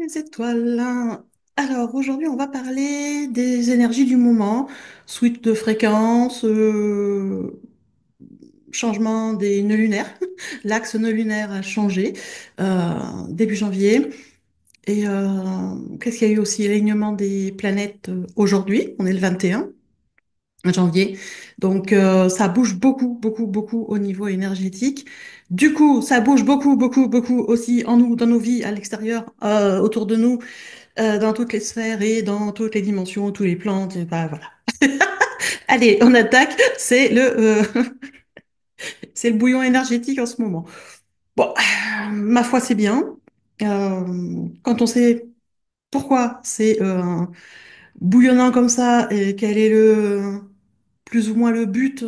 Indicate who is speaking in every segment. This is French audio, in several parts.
Speaker 1: Les étoiles. Alors, aujourd'hui, on va parler des énergies du moment, suite de fréquences, changement des nœuds lunaires. L'axe nœud lunaire a changé début janvier. Et qu'est-ce qu'il y a eu aussi? L'alignement des planètes aujourd'hui. On est le 21 janvier. Donc, ça bouge beaucoup, beaucoup, beaucoup au niveau énergétique. Du coup, ça bouge beaucoup, beaucoup, beaucoup aussi en nous, dans nos vies, à l'extérieur, autour de nous, dans toutes les sphères et dans toutes les dimensions, tous les plans. Bah, voilà. Allez, on attaque. C'est le bouillon énergétique en ce moment. Bon, ma foi, c'est bien. Quand on sait pourquoi c'est bouillonnant comme ça et quel est le plus ou moins le but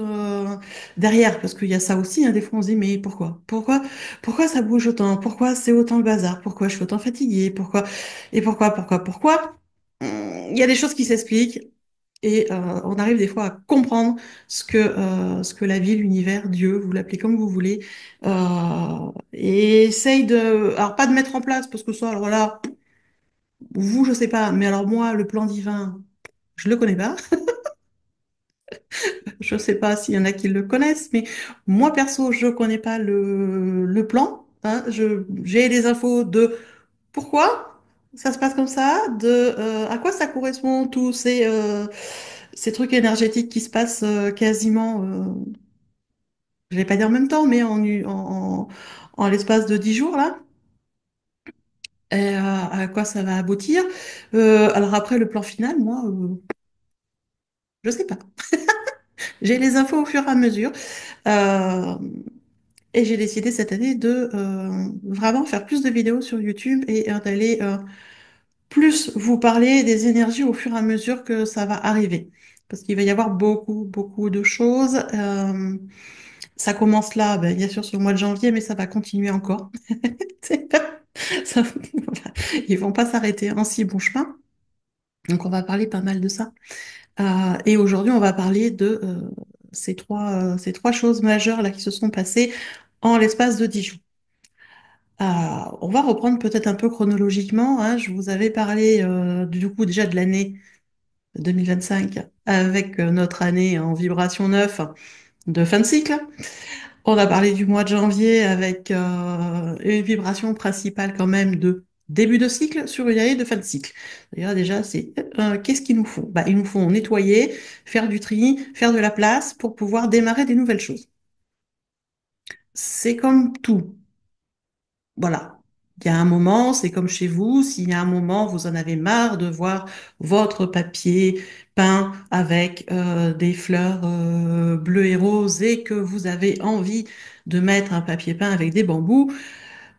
Speaker 1: derrière, parce qu'il y a ça aussi, hein, des fois on se dit mais pourquoi ça bouge autant? Pourquoi c'est autant le bazar? Pourquoi je suis autant fatiguée? Pourquoi? Il y a des choses qui s'expliquent et on arrive des fois à comprendre ce que la vie, l'univers, Dieu, vous l'appelez comme vous voulez, et essaye alors pas de mettre en place, parce que ça, alors là, vous, je sais pas, mais alors moi, le plan divin, je le connais pas. Je sais pas s'il y en a qui le connaissent, mais moi perso, je connais pas le plan. Hein. J'ai les infos de pourquoi ça se passe comme ça, de à quoi ça correspond tous ces trucs énergétiques qui se passent quasiment, je vais pas dire en même temps, mais en l'espace de 10 jours là. Et à quoi ça va aboutir. Alors après, le plan final, moi, je sais pas. J'ai les infos au fur et à mesure. Euh, Et j'ai décidé cette année de vraiment faire plus de vidéos sur YouTube et d'aller plus vous parler des énergies au fur et à mesure que ça va arriver. Parce qu'il va y avoir beaucoup, beaucoup de choses. Ça commence là, ben, bien sûr, sur le mois de janvier, mais ça va continuer encore. C'est pas- voilà. Ils vont pas s'arrêter en si bon chemin. Donc, on va parler pas mal de ça. Et aujourd'hui, on va parler de ces trois choses majeures là qui se sont passées en l'espace de 10 jours. On va reprendre peut-être un peu chronologiquement, hein. Je vous avais parlé du coup déjà de l'année 2025 avec notre année en vibration 9 de fin de cycle. On a parlé du mois de janvier avec une vibration principale quand même de début de cycle sur une année de fin de cycle. D'ailleurs déjà, c'est qu'est-ce qu'il nous faut? Bah, il nous faut nettoyer, faire du tri, faire de la place pour pouvoir démarrer des nouvelles choses. C'est comme tout. Voilà. Il y a un moment, c'est comme chez vous, s'il y a un moment, vous en avez marre de voir votre papier peint avec des fleurs bleues et roses et que vous avez envie de mettre un papier peint avec des bambous,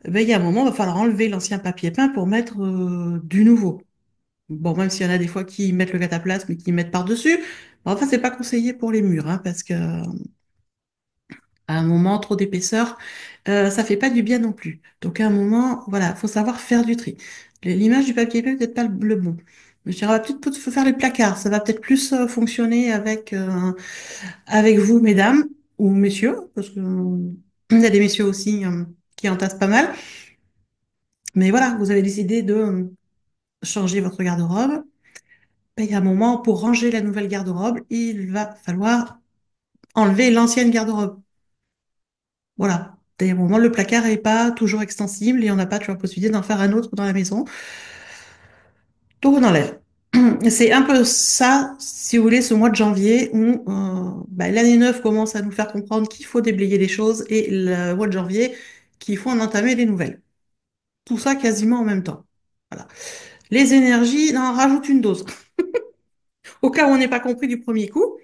Speaker 1: ben, il y a un moment, il va falloir enlever l'ancien papier peint pour mettre du nouveau. Bon, même s'il y en a des fois qui mettent le cataplasme et qui mettent par-dessus, ben, enfin, c'est pas conseillé pour les murs, hein, parce que à un moment, trop d'épaisseur, ça fait pas du bien non plus. Donc à un moment, voilà, faut savoir faire du tri. L'image du papier peint, peut-être pas le bon. Je dirais, peut-être faut faire les placards. Ça va peut-être plus fonctionner avec vous, mesdames ou messieurs, parce que il y a des messieurs aussi qui entassent pas mal. Mais voilà, vous avez décidé de changer votre garde-robe. Ben, il y a un moment, pour ranger la nouvelle garde-robe, il va falloir enlever l'ancienne garde-robe. Voilà. Des moments, le placard n'est pas toujours extensible et on n'a pas toujours la possibilité d'en faire un autre dans la maison. Donc on enlève. C'est un peu ça, si vous voulez, ce mois de janvier où bah, l'année neuve commence à nous faire comprendre qu'il faut déblayer les choses et le mois de janvier qu'il faut en entamer des nouvelles. Tout ça quasiment en même temps. Voilà. Les énergies, on en rajoute une dose. Au cas où on n'est pas compris du premier coup,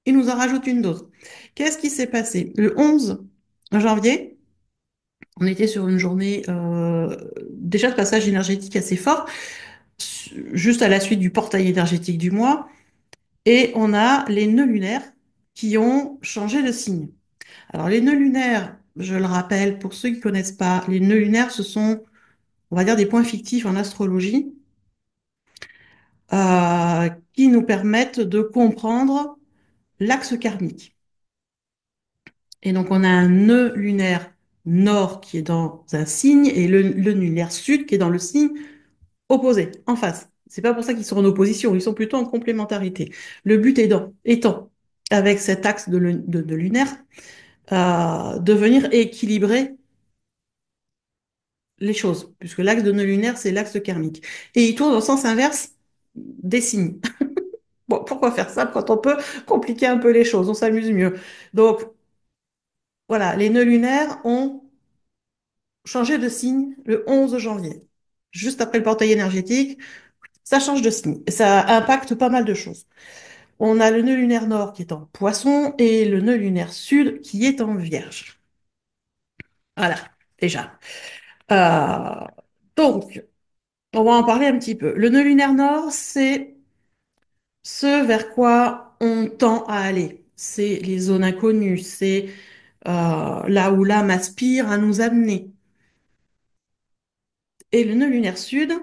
Speaker 1: il nous en rajoute une dose. Qu'est-ce qui s'est passé? Le 11 janvier, on était sur une journée déjà de passage énergétique assez fort, juste à la suite du portail énergétique du mois, et on a les nœuds lunaires qui ont changé de signe. Alors les nœuds lunaires, je le rappelle, pour ceux qui ne connaissent pas, les nœuds lunaires, ce sont, on va dire, des points fictifs en astrologie qui nous permettent de comprendre l'axe karmique. Et donc on a un nœud lunaire nord qui est dans un signe et le lunaire sud qui est dans le signe opposé, en face. C'est pas pour ça qu'ils sont en opposition, ils sont plutôt en complémentarité. Le but étant avec cet axe de lunaire, de venir équilibrer les choses, puisque l'axe de nœud lunaire, c'est l'axe karmique. Et il tourne en sens inverse des signes. Bon, pourquoi faire ça quand on peut compliquer un peu les choses? On s'amuse mieux. Donc, voilà, les nœuds lunaires ont changé de signe le 11 janvier. Juste après le portail énergétique, ça change de signe. Et ça impacte pas mal de choses. On a le nœud lunaire nord qui est en poisson et le nœud lunaire sud qui est en vierge. Voilà, déjà. Euh, donc, on va en parler un petit peu. Le nœud lunaire nord, c'est ce vers quoi on tend à aller. C'est les zones inconnues, c'est là où l'âme aspire à nous amener. Et le nœud lunaire sud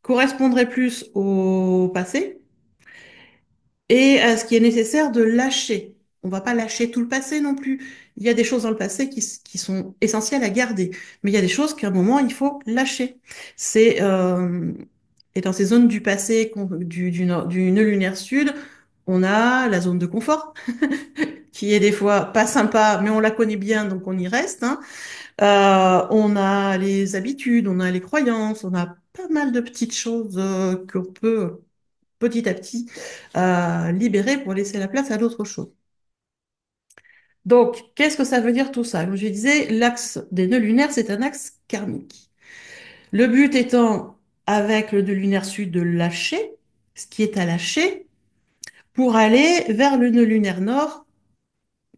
Speaker 1: correspondrait plus au passé et à ce qui est nécessaire de lâcher. On va pas lâcher tout le passé non plus. Il y a des choses dans le passé qui sont essentielles à garder, mais il y a des choses qu'à un moment, il faut lâcher. C'est et dans ces zones du passé du nœud lunaire sud, on a la zone de confort, qui est des fois pas sympa, mais on la connaît bien, donc on y reste, hein. On a les habitudes, on a les croyances, on a pas mal de petites choses qu'on peut petit à petit libérer pour laisser la place à d'autres choses. Donc, qu'est-ce que ça veut dire tout ça? Comme je disais, l'axe des nœuds lunaires, c'est un axe karmique. Le but étant, avec le nœud lunaire sud, de lâcher ce qui est à lâcher pour aller vers le nœud lunaire nord,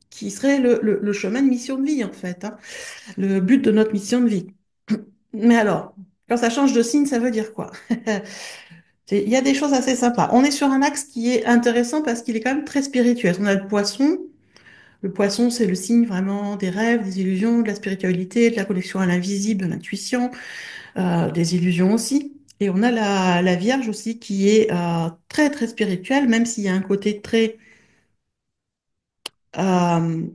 Speaker 1: qui serait le chemin de mission de vie, en fait, hein, le but de notre mission de vie. Mais alors, quand ça change de signe, ça veut dire quoi? Il y a des choses assez sympas. On est sur un axe qui est intéressant parce qu'il est quand même très spirituel. On a le poisson. Le poisson, c'est le signe vraiment des rêves, des illusions, de la spiritualité, de la connexion à l'invisible, de l'intuition, des illusions aussi. Et on a la Vierge aussi qui est très très spirituelle, même s'il y a un côté très, euh,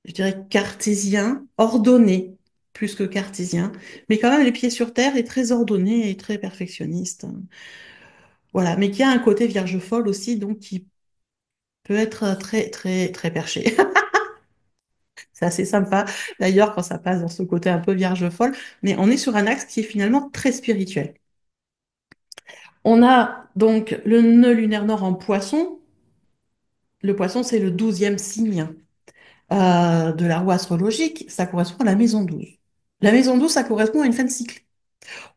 Speaker 1: je dirais cartésien, ordonné, plus que cartésien, mais quand même les pieds sur terre et très ordonné et très perfectionniste. Voilà, mais qui a un côté Vierge folle aussi, donc qui peut être très très très perché. C'est assez sympa d'ailleurs quand ça passe dans ce côté un peu Vierge folle, mais on est sur un axe qui est finalement très spirituel. On a donc le nœud lunaire nord en poisson. Le poisson, c'est le 12e signe de la roue astrologique. Ça correspond à la maison 12. La maison 12, ça correspond à une fin de cycle.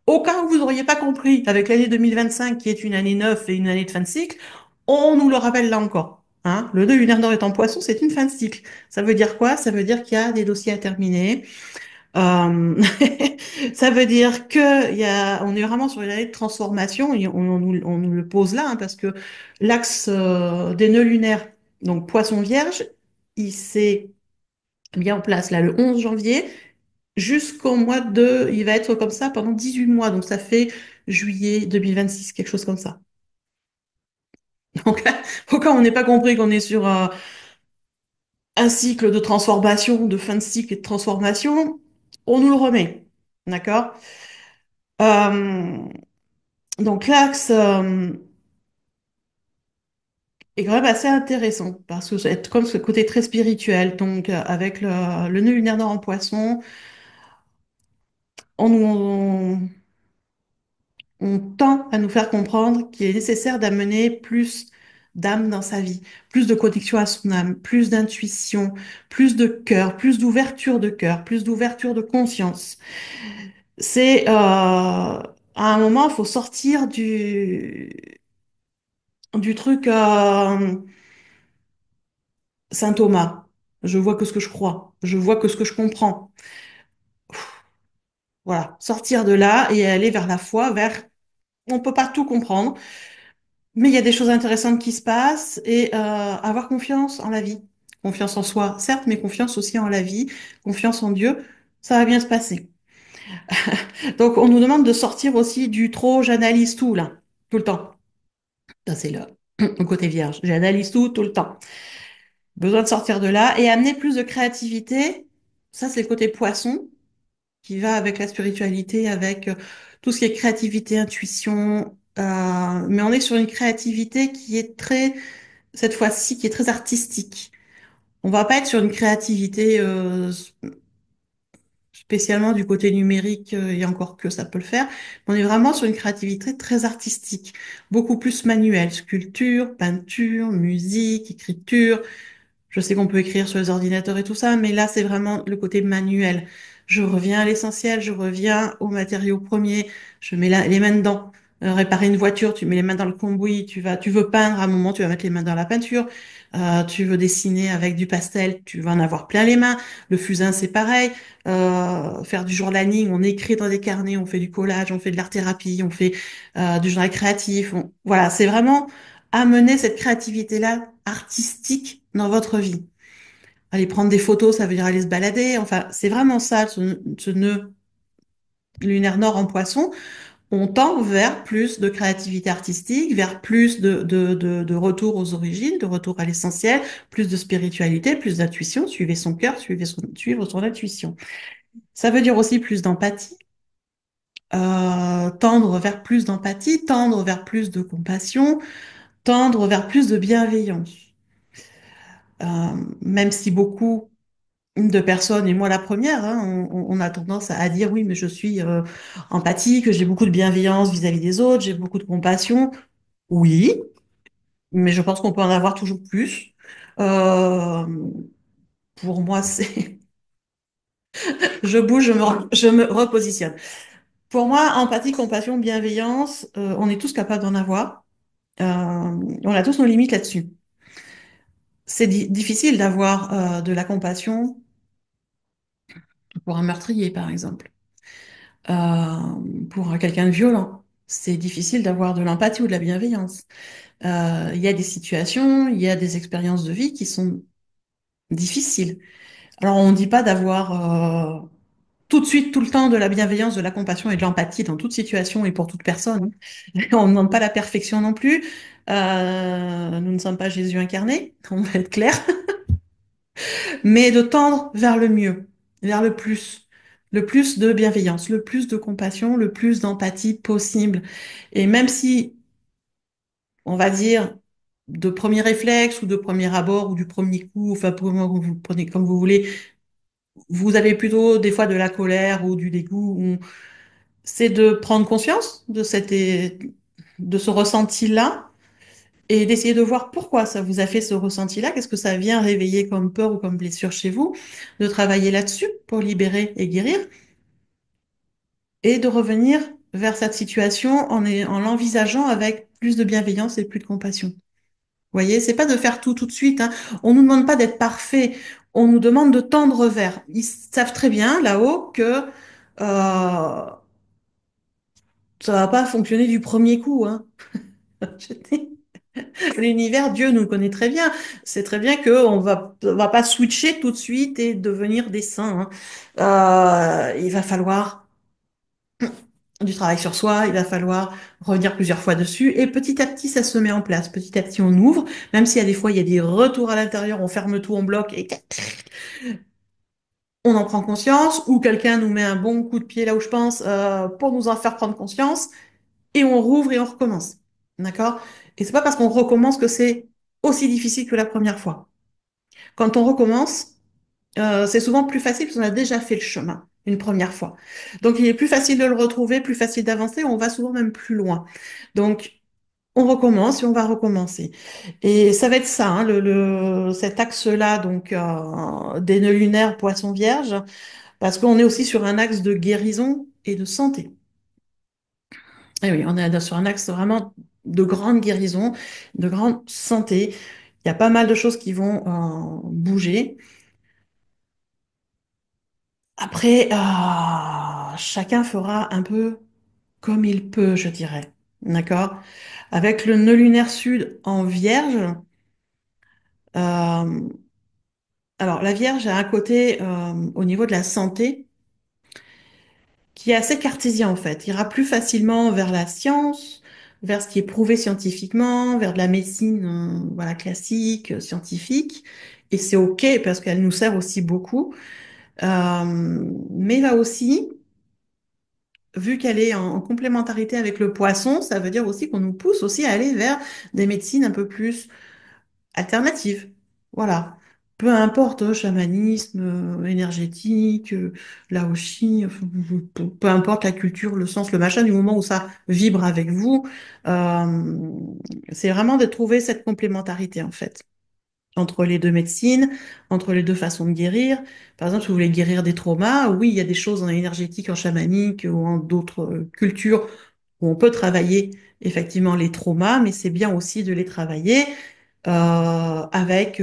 Speaker 1: Au cas où vous n'auriez pas compris, avec l'année 2025 qui est une année neuve et une année de fin de cycle, on nous le rappelle là encore. Hein. Le nœud lunaire nord est en poisson, c'est une fin de cycle. Ça veut dire quoi? Ça veut dire qu'il y a des dossiers à terminer. Euh, Ça veut dire on est vraiment sur une année de transformation et on nous le pose là, hein, parce que l'axe des nœuds lunaires, donc Poisson Vierge, il s'est mis en place là le 11 janvier jusqu'au il va être comme ça pendant 18 mois, donc ça fait juillet 2026, quelque chose comme ça. Donc, au cas où on n'ait pas compris qu'on est sur un cycle de transformation, de fin de cycle et de transformation, on nous le remet. D'accord? Euh, donc l'axe est quand même assez intéressant parce que c'est comme ce côté très spirituel. Donc avec le nœud lunaire nord en poisson, on tend à nous faire comprendre qu'il est nécessaire d'amener plus d'âme dans sa vie, plus de connexion à son âme, plus d'intuition, plus de cœur, plus d'ouverture de conscience. C'est à un moment, il faut sortir du truc Saint Thomas. Je vois que ce que je crois, je vois que ce que je comprends. Voilà, sortir de là et aller vers la foi, on peut pas tout comprendre, mais il y a des choses intéressantes qui se passent et avoir confiance en la vie. Confiance en soi, certes, mais confiance aussi en la vie, confiance en Dieu, ça va bien se passer. Donc, on nous demande de sortir aussi du trop j'analyse tout, là, tout le temps. Ça, c'est le côté vierge. J'analyse tout, tout le temps. Besoin de sortir de là et amener plus de créativité Ça, c'est le côté poisson qui va avec la spiritualité, avec tout ce qui est créativité, intuition. Mais on est sur une créativité qui est très, cette fois-ci, qui est très artistique. On va pas être sur une créativité spécialement du côté numérique, et encore que ça peut le faire. On est vraiment sur une créativité très artistique, beaucoup plus manuelle, sculpture, peinture, musique, écriture. Je sais qu'on peut écrire sur les ordinateurs et tout ça, mais là, c'est vraiment le côté manuel. Je reviens à l'essentiel, je reviens aux matériaux premiers, je mets les mains dedans. Réparer une voiture, tu mets les mains dans le cambouis, tu veux peindre, à un moment, tu vas mettre les mains dans la peinture. Tu veux dessiner avec du pastel, tu vas en avoir plein les mains. Le fusain, c'est pareil. Faire du journaling, on écrit dans des carnets, on fait du collage, on fait de l'art-thérapie, on fait du journal créatif. Voilà, c'est vraiment amener cette créativité-là artistique dans votre vie. Aller prendre des photos, ça veut dire aller se balader. Enfin, c'est vraiment ça, ce nœud lunaire nord en poisson. On tend vers plus de créativité artistique, vers plus de retour aux origines, de retour à l'essentiel, plus de spiritualité, plus d'intuition. Suivez son cœur, suivre son intuition. Ça veut dire aussi plus d'empathie, tendre vers plus d'empathie, tendre vers plus de compassion, tendre vers plus de bienveillance. Euh, Même si beaucoup de personnes, et moi la première, hein, on a tendance à dire oui, mais je suis empathique, j'ai beaucoup de bienveillance vis-à-vis des autres, j'ai beaucoup de compassion. Oui, mais je pense qu'on peut en avoir toujours plus. Euh, pour moi, c'est, je bouge, je me repositionne. Pour moi, empathie, compassion, bienveillance, on est tous capables d'en avoir. Euh, on a tous nos limites là-dessus. C'est difficile d'avoir de la compassion pour un meurtrier, par exemple. Pour quelqu'un de violent. C'est difficile d'avoir de l'empathie ou de la bienveillance. Il y a des situations, il y a des expériences de vie qui sont difficiles. Alors, on ne dit pas d'avoir tout de suite, tout le temps, de la bienveillance, de la compassion et de l'empathie dans toute situation et pour toute personne. On ne demande pas la perfection non plus. Nous ne sommes pas Jésus incarné, on va être clair, mais de tendre vers le mieux, vers le plus de bienveillance, le plus de compassion, le plus d'empathie possible. Et même si, on va dire, de premier réflexe ou de premier abord ou du premier coup, enfin, pour moi, vous prenez comme vous voulez, vous avez plutôt des fois de la colère ou du dégoût, c'est de prendre conscience de ce ressenti-là et d'essayer de voir pourquoi ça vous a fait ce ressenti-là, qu'est-ce que ça vient réveiller comme peur ou comme blessure chez vous, de travailler là-dessus pour libérer et guérir, et de revenir vers cette situation en l'envisageant avec plus de bienveillance et plus de compassion. Vous voyez, c'est pas de faire tout de suite, hein. On nous demande pas d'être parfait, on nous demande de tendre vers. Ils savent très bien là-haut que ça va pas fonctionner du premier coup, hein. L'univers, Dieu nous connaît très bien. C'est très bien on va pas switcher tout de suite et devenir des saints, hein. Il va falloir du travail sur soi, il va falloir revenir plusieurs fois dessus et petit à petit, ça se met en place. Petit à petit, on ouvre, même s'il y a des fois, il y a des retours à l'intérieur, on ferme tout, on bloque et on en prend conscience ou quelqu'un nous met un bon coup de pied là où je pense pour nous en faire prendre conscience et on rouvre et on recommence. D'accord? Et c'est pas parce qu'on recommence que c'est aussi difficile que la première fois. Quand on recommence, c'est souvent plus facile parce qu'on a déjà fait le chemin une première fois. Donc, il est plus facile de le retrouver, plus facile d'avancer, on va souvent même plus loin. Donc, on recommence et on va recommencer. Et ça va être ça, hein, cet axe-là, donc des nœuds lunaires poisson vierge, parce qu'on est aussi sur un axe de guérison et de santé. Et oui, on est sur un axe vraiment de grande guérison, de grande santé. Il y a pas mal de choses qui vont bouger. Après, chacun fera un peu comme il peut, je dirais. D'accord? Avec le nœud lunaire sud en Vierge, euh, alors la Vierge a un côté au niveau de la santé qui est assez cartésien en fait. Il ira plus facilement vers la science, vers ce qui est prouvé scientifiquement, vers de la médecine voilà, classique, scientifique. Et c'est OK parce qu'elle nous sert aussi beaucoup. Mais là aussi, vu qu'elle est en complémentarité avec le poisson, ça veut dire aussi qu'on nous pousse aussi à aller vers des médecines un peu plus alternatives. Voilà. Peu importe, chamanisme, énergétique, laoshi, peu importe la culture, le sens, le machin, du moment où ça vibre avec vous, euh, c'est vraiment de trouver cette complémentarité en fait entre les deux médecines, entre les deux façons de guérir. Par exemple, si vous voulez guérir des traumas, oui, il y a des choses en énergétique, en chamanique ou en d'autres cultures où on peut travailler effectivement les traumas, mais c'est bien aussi de les travailler avec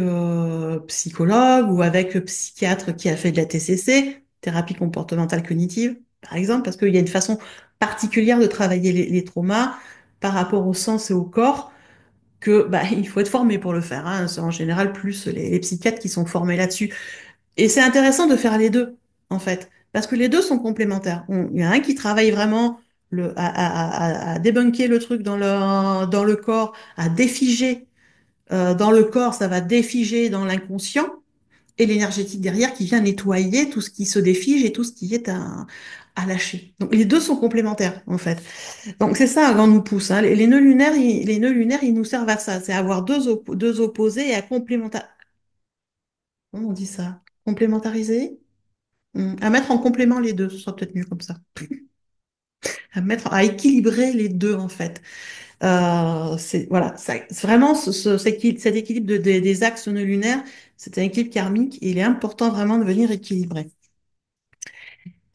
Speaker 1: psychologue ou avec psychiatre qui a fait de la TCC, thérapie comportementale cognitive, par exemple, parce qu'il y a une façon particulière de travailler les traumas par rapport au sens et au corps que bah, il faut être formé pour le faire. Hein. C'est en général plus les psychiatres qui sont formés là-dessus. Et c'est intéressant de faire les deux, en fait, parce que les deux sont complémentaires. Il y a un qui travaille vraiment à débunker le truc dans le corps, à défiger dans le corps, ça va défiger dans l'inconscient, et l'énergétique derrière qui vient nettoyer tout ce qui se défige et tout ce qui est à lâcher. Donc les deux sont complémentaires, en fait. Donc c'est ça, quand on nous pousse. Hein. Les nœuds lunaires, les nœuds lunaires, ils nous servent à ça. C'est à avoir deux opposés et à complémenter. Comment on dit ça? Complémentariser? À mettre en complément les deux, ce sera peut-être mieux comme ça. À équilibrer les deux, en fait. C'est voilà, c'est vraiment cet équilibre des axes nœuds lunaires, c'est un équilibre karmique et il est important vraiment de venir équilibrer.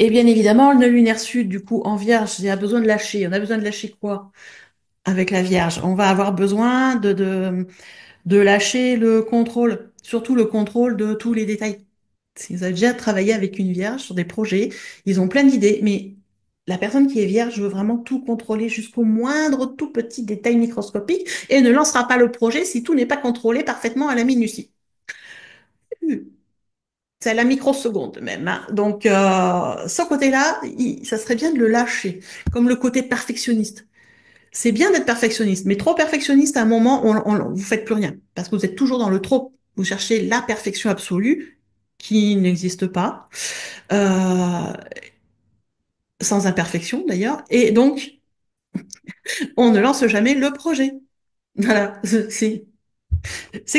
Speaker 1: Et bien évidemment, le nœud lunaire sud, du coup, en Vierge, il a besoin de lâcher. On a besoin de lâcher quoi avec la Vierge? On va avoir besoin de lâcher le contrôle, surtout le contrôle de tous les détails. Si vous avez déjà travaillé avec une vierge sur des projets, ils ont plein d'idées, mais la personne qui est vierge veut vraiment tout contrôler jusqu'au moindre tout petit détail microscopique et ne lancera pas le projet si tout n'est pas contrôlé parfaitement à la minutie. C'est à la microseconde même. Hein. Donc, ce côté-là, ça serait bien de le lâcher, comme le côté perfectionniste. C'est bien d'être perfectionniste, mais trop perfectionniste, à un moment, vous faites plus rien, parce que vous êtes toujours dans le trop. Vous cherchez la perfection absolue, qui n'existe pas, euh, sans imperfection d'ailleurs, et donc on ne lance jamais le projet. Voilà, c'est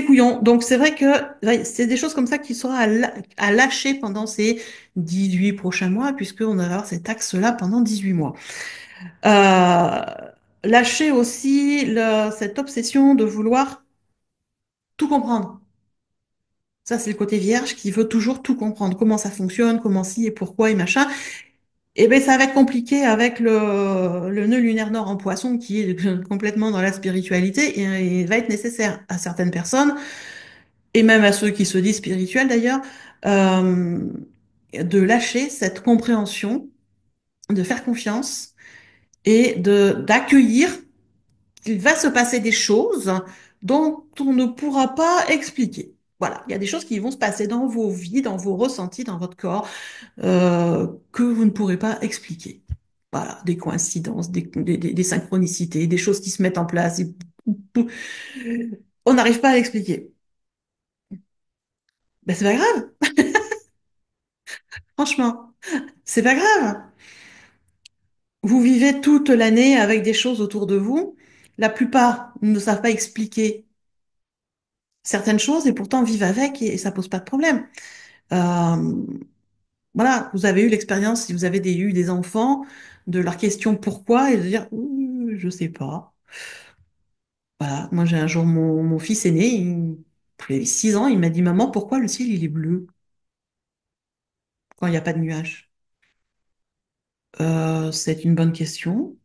Speaker 1: couillon. Donc c'est vrai que ouais, c'est des choses comme ça qui seront à lâcher pendant ces 18 prochains mois, puisqu'on va avoir cet axe-là pendant 18 mois. Euh, lâcher aussi cette obsession de vouloir tout comprendre. Ça, c'est le côté vierge qui veut toujours tout comprendre, comment ça fonctionne, comment si et pourquoi et machin. Et ben, ça va être compliqué avec le nœud lunaire nord en poisson qui est complètement dans la spiritualité et il va être nécessaire à certaines personnes et même à ceux qui se disent spirituels d'ailleurs, euh, de lâcher cette compréhension, de faire confiance et d'accueillir qu'il va se passer des choses dont on ne pourra pas expliquer. Voilà, il y a des choses qui vont se passer dans vos vies, dans vos ressentis, dans votre corps, que vous ne pourrez pas expliquer. Voilà, des coïncidences, des synchronicités, des choses qui se mettent en place. On n'arrive pas à l'expliquer. Ben, c'est pas grave, franchement, c'est pas grave. Vous vivez toute l'année avec des choses autour de vous. La plupart ne savent pas expliquer certaines choses et pourtant vivent avec et ça pose pas de problème. Euh, voilà, vous avez eu l'expérience, si vous avez eu des enfants, de leur question pourquoi et de dire je sais pas. Voilà, moi j'ai un jour mon fils aîné, il avait 6 ans, il m'a dit maman, pourquoi le ciel il est bleu quand il n'y a pas de nuages? C'est une bonne question.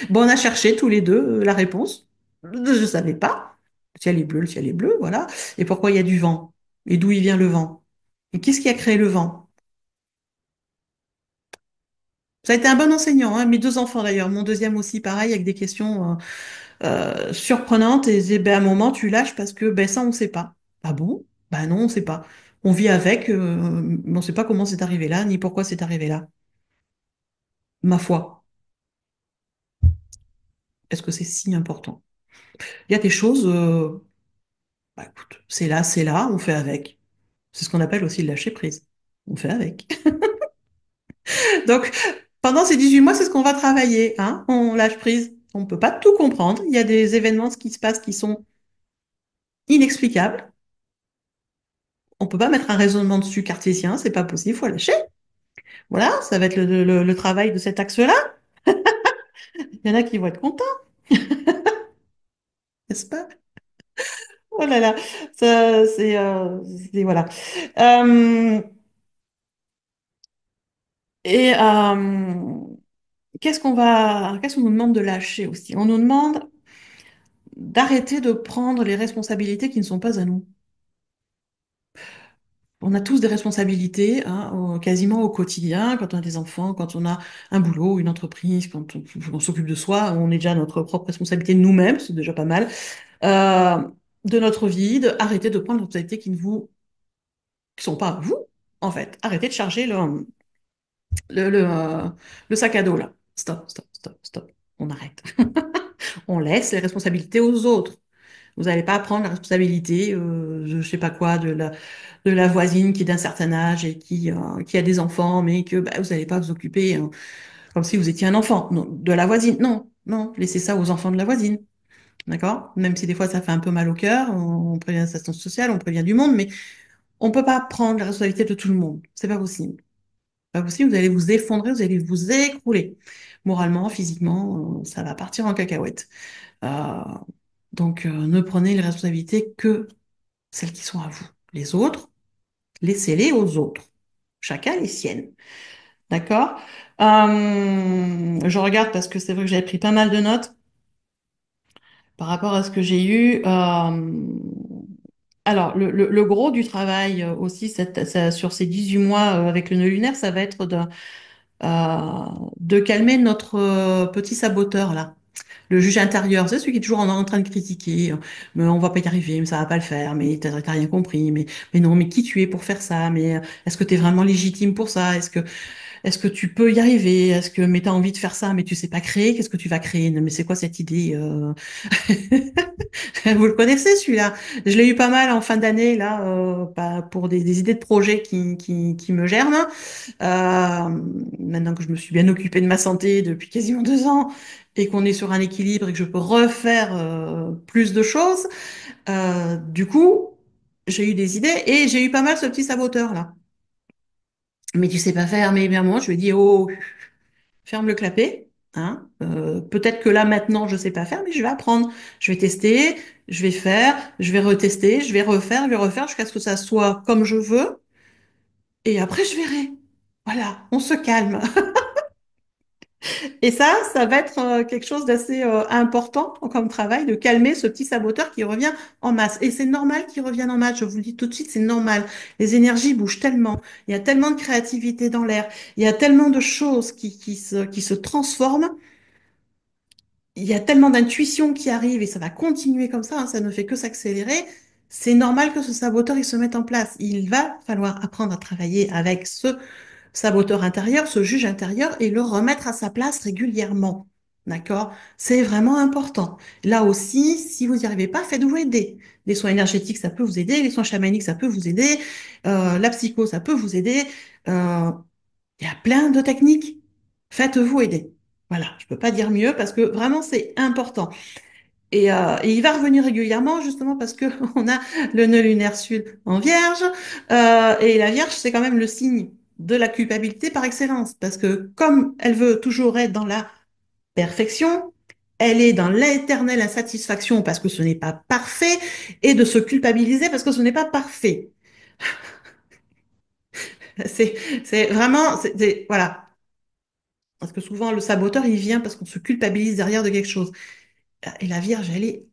Speaker 1: Bon, on a cherché tous les deux la réponse. Je ne savais pas. Le ciel est bleu, voilà. Et pourquoi il y a du vent? Et d'où il vient le vent? Et qu'est-ce qui a créé le vent? Ça a été un bon enseignant, hein. Mes deux enfants d'ailleurs, mon deuxième aussi pareil, avec des questions surprenantes. Et j'ai, ben, à un moment, tu lâches parce que ben, ça, on ne sait pas. Ah bon? Ben non, on ne sait pas. On vit avec, mais on ne sait pas comment c'est arrivé là, ni pourquoi c'est arrivé là. Ma foi, est-ce que c'est si important? Il y a des choses, bah, écoute, c'est là, on fait avec. C'est ce qu'on appelle aussi le lâcher prise. On fait avec. Donc, pendant ces 18 mois, c'est ce qu'on va travailler, hein. On lâche prise. On ne peut pas tout comprendre. Il y a des événements qui se passent qui sont inexplicables. On peut pas mettre un raisonnement dessus cartésien, c'est pas possible, faut lâcher. Voilà, ça va être le travail de cet axe-là. Il y en a qui vont être contents, n'est-ce pas? Oh là là, ça, voilà. Euh, et qu'est-ce qu'on nous demande de lâcher aussi? On nous demande d'arrêter de prendre les responsabilités qui ne sont pas à nous. On a tous des responsabilités, hein, quasiment au quotidien, quand on a des enfants, quand on a un boulot, une entreprise, quand on s'occupe de soi, on est déjà notre propre responsabilité de nous-mêmes, c'est déjà pas mal, euh, de notre vie, de arrêter de prendre les responsabilités qui sont pas à vous, en fait. Arrêtez de charger le, le, euh, le sac à dos, là. Stop, stop, stop, stop. On arrête. On laisse les responsabilités aux autres. Vous n'allez pas prendre la responsabilité, je sais pas quoi, de la voisine qui est d'un certain âge et qui a des enfants, mais que bah, vous n'allez pas vous occuper comme si vous étiez un enfant. Non, de la voisine. Non, non, laissez ça aux enfants de la voisine. D'accord? Même si des fois ça fait un peu mal au cœur, on prévient l'assistance sociale, on prévient du monde, mais on peut pas prendre la responsabilité de tout le monde. C'est pas possible. Pas possible, vous allez vous effondrer, vous allez vous écrouler. Moralement, physiquement, ça va partir en cacahuète. Euh, donc, ne prenez les responsabilités que celles qui sont à vous. Les autres, laissez-les aux autres. Chacun les siennes. D'accord? Je regarde parce que c'est vrai que j'avais pris pas mal de notes par rapport à ce que j'ai eu. Alors, le gros du travail aussi sur ces 18 mois avec le nœud lunaire, ça va être de calmer notre petit saboteur là. Le juge intérieur, c'est celui qui est toujours en train de critiquer, mais on va pas y arriver, mais ça va pas le faire, mais t'as rien compris, mais non, mais qui tu es pour faire ça, mais est-ce que tu es vraiment légitime pour ça? Est-ce que tu peux y arriver? Mais t'as envie de faire ça, mais tu sais pas créer? Qu'est-ce que tu vas créer? Non, mais c'est quoi cette idée? Vous le connaissez celui-là? Je l'ai eu pas mal en fin d'année là, pour des idées de projets qui me germent. Maintenant que je me suis bien occupée de ma santé depuis quasiment 2 ans et qu'on est sur un équilibre et que je peux refaire plus de choses, du coup, j'ai eu des idées et j'ai eu pas mal ce petit saboteur là. Mais tu sais pas faire, mais bien moi, je lui ai dit, oh, ferme le clapet. Hein. Peut-être que là maintenant je sais pas faire, mais je vais apprendre. Je vais tester, je vais faire, je vais retester, je vais refaire jusqu'à ce que ça soit comme je veux. Et après je verrai. Voilà, on se calme. Et ça va être quelque chose d'assez important comme travail, de calmer ce petit saboteur qui revient en masse. Et c'est normal qu'il revienne en masse, je vous le dis tout de suite, c'est normal. Les énergies bougent tellement, il y a tellement de créativité dans l'air, il y a tellement de choses qui se transforment, il y a tellement d'intuitions qui arrivent et ça va continuer comme ça, hein, ça ne fait que s'accélérer. C'est normal que ce saboteur il se mette en place. Il va falloir apprendre à travailler avec ce saboteur intérieur, ce juge intérieur et le remettre à sa place régulièrement. D'accord? C'est vraiment important. Là aussi, si vous n'y arrivez pas, faites-vous aider. Les soins énergétiques, ça peut vous aider. Les soins chamaniques, ça peut vous aider. La psycho, ça peut vous aider. Euh, il y a plein de techniques. Faites-vous aider. Voilà, je peux pas dire mieux parce que vraiment c'est important. Et il va revenir régulièrement justement parce que on a le nœud lunaire sud en Vierge et la Vierge c'est quand même le signe de la culpabilité par excellence parce que comme elle veut toujours être dans la perfection, elle est dans l'éternelle insatisfaction parce que ce n'est pas parfait et de se culpabiliser parce que ce n'est pas parfait. C'est c'est vraiment voilà. Parce que souvent, le saboteur, il vient parce qu'on se culpabilise derrière de quelque chose. Et la Vierge, elle est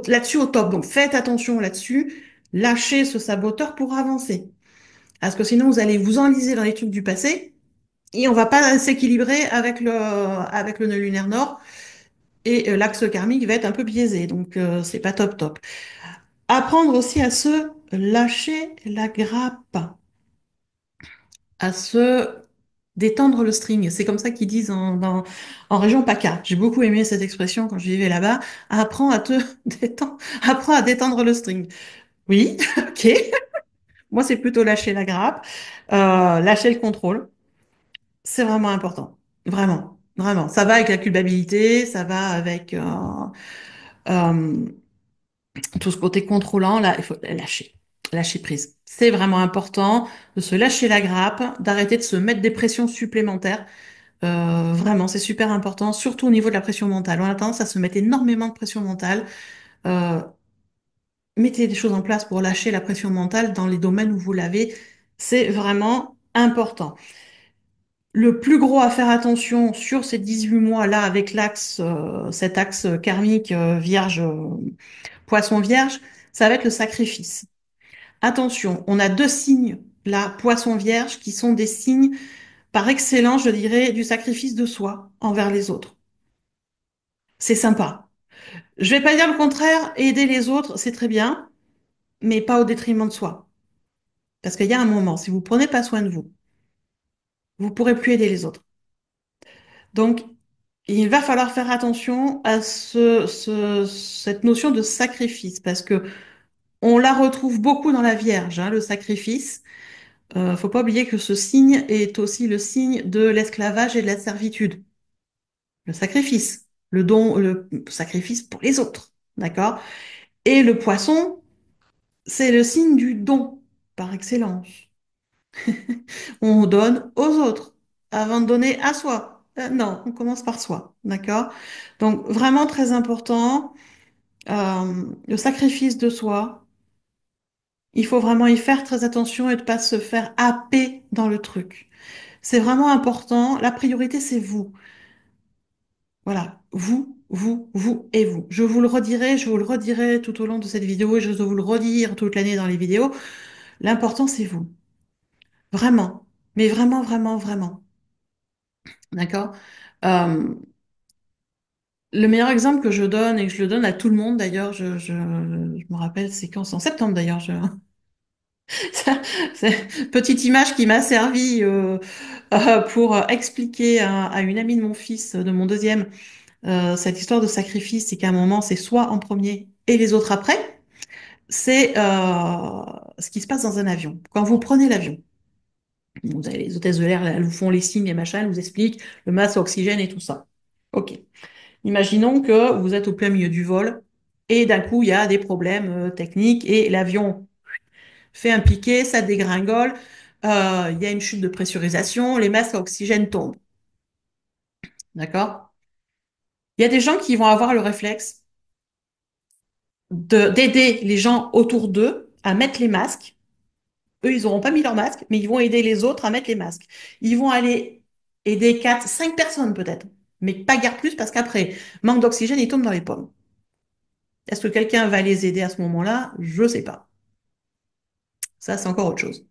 Speaker 1: là-dessus au top. Donc, faites attention là-dessus. Lâchez ce saboteur pour avancer. Parce que sinon, vous allez vous enliser dans les trucs du passé et on va pas s'équilibrer avec le nœud lunaire nord. Et l'axe karmique va être un peu biaisé. Donc, c'est pas top top. Apprendre aussi à se lâcher la grappe, à se détendre le string. C'est comme ça qu'ils disent en région PACA. J'ai beaucoup aimé cette expression quand je vivais là-bas. Apprends à te détendre, apprends à détendre le string. Oui, ok. Moi, c'est plutôt lâcher la grappe, lâcher le contrôle. C'est vraiment important. Vraiment, vraiment. Ça va avec la culpabilité, ça va avec euh, tout ce côté contrôlant. Là, il faut lâcher, lâcher prise. C'est vraiment important de se lâcher la grappe, d'arrêter de se mettre des pressions supplémentaires. Vraiment, c'est super important, surtout au niveau de la pression mentale. On a tendance à se mettre énormément de pression mentale. Euh, Mettez des choses en place pour lâcher la pression mentale dans les domaines où vous l'avez. C'est vraiment important. Le plus gros à faire attention sur ces 18 mois-là avec cet axe karmique vierge, poisson vierge, ça va être le sacrifice. Attention, on a deux signes là, poisson vierge, qui sont des signes par excellence, je dirais, du sacrifice de soi envers les autres. C'est sympa. Je vais pas dire le contraire, aider les autres, c'est très bien, mais pas au détriment de soi. Parce qu'il y a un moment, si vous prenez pas soin de vous, vous pourrez plus aider les autres. Donc, il va falloir faire attention à cette notion de sacrifice, parce que on la retrouve beaucoup dans la Vierge, hein, le sacrifice. Faut pas oublier que ce signe est aussi le signe de l'esclavage et de la servitude. Le sacrifice, le don, le sacrifice pour les autres, d'accord? Et le poisson, c'est le signe du don par excellence. On donne aux autres avant de donner à soi. Non, on commence par soi, d'accord? Donc vraiment très important, le sacrifice de soi. Il faut vraiment y faire très attention et ne pas se faire happer dans le truc. C'est vraiment important. La priorité, c'est vous. Voilà, vous et vous. Je vous le redirai tout au long de cette vidéo et je vais vous le redire toute l'année dans les vidéos. L'important, c'est vous. Vraiment. Mais vraiment, vraiment, vraiment. D'accord? Euh, le meilleur exemple que je donne et que je le donne à tout le monde d'ailleurs, je me rappelle, c'est quand? C'est en septembre d'ailleurs. C'est une petite image qui m'a servi pour expliquer à une amie de mon fils, de mon deuxième, cette histoire de sacrifice, c'est qu'à un moment, c'est soit en premier et les autres après. C'est ce qui se passe dans un avion. Quand vous prenez l'avion, vous avez les hôtesses de l'air, elles vous font les signes, les machins, elles vous expliquent le masque, oxygène et tout ça. Ok. Imaginons que vous êtes au plein milieu du vol et d'un coup, il y a des problèmes techniques et l'avion fait un piqué, ça dégringole, il y a une chute de pressurisation, les masques à oxygène tombent. D'accord? Il y a des gens qui vont avoir le réflexe d'aider les gens autour d'eux à mettre les masques. Eux, ils n'auront pas mis leur masque, mais ils vont aider les autres à mettre les masques. Ils vont aller aider 4, 5 personnes peut-être, mais pas guère plus parce qu'après, manque d'oxygène, ils tombent dans les pommes. Est-ce que quelqu'un va les aider à ce moment-là? Je ne sais pas. Ça, c'est encore autre chose.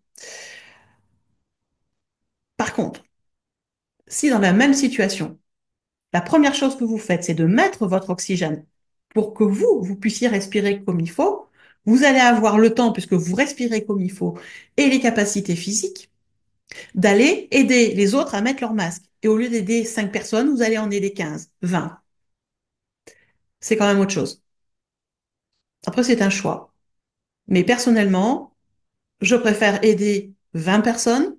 Speaker 1: Par contre, si dans la même situation, la première chose que vous faites, c'est de mettre votre oxygène pour que vous puissiez respirer comme il faut, vous allez avoir le temps, puisque vous respirez comme il faut, et les capacités physiques, d'aller aider les autres à mettre leur masque. Et au lieu d'aider 5 personnes, vous allez en aider 15, 20. C'est quand même autre chose. Après, c'est un choix. Mais personnellement, je préfère aider 20 personnes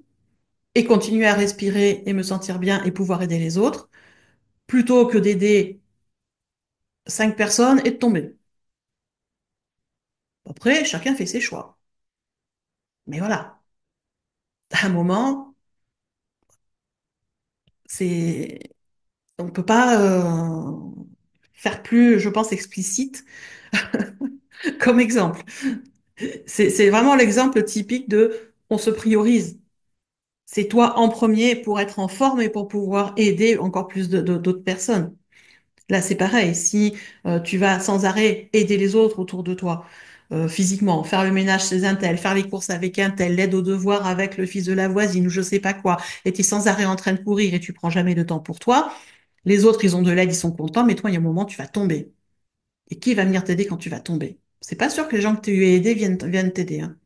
Speaker 1: et continuer à respirer et me sentir bien et pouvoir aider les autres, plutôt que d'aider 5 personnes et de tomber. Après, chacun fait ses choix. Mais voilà, à un moment, c'est, on peut pas faire plus, je pense, explicite comme exemple. C'est vraiment l'exemple typique de on se priorise. C'est toi en premier pour être en forme et pour pouvoir aider encore plus d'autres personnes. Là, c'est pareil. Si tu vas sans arrêt aider les autres autour de toi, physiquement, faire le ménage chez un tel, faire les courses avec un tel, l'aide aux devoirs avec le fils de la voisine ou je sais pas quoi, et tu es sans arrêt en train de courir et tu prends jamais de temps pour toi, les autres, ils ont de l'aide, ils sont contents, mais toi, il y a un moment, tu vas tomber. Et qui va venir t'aider quand tu vas tomber? C'est pas sûr que les gens que tu as aidés viennent t'aider, hein.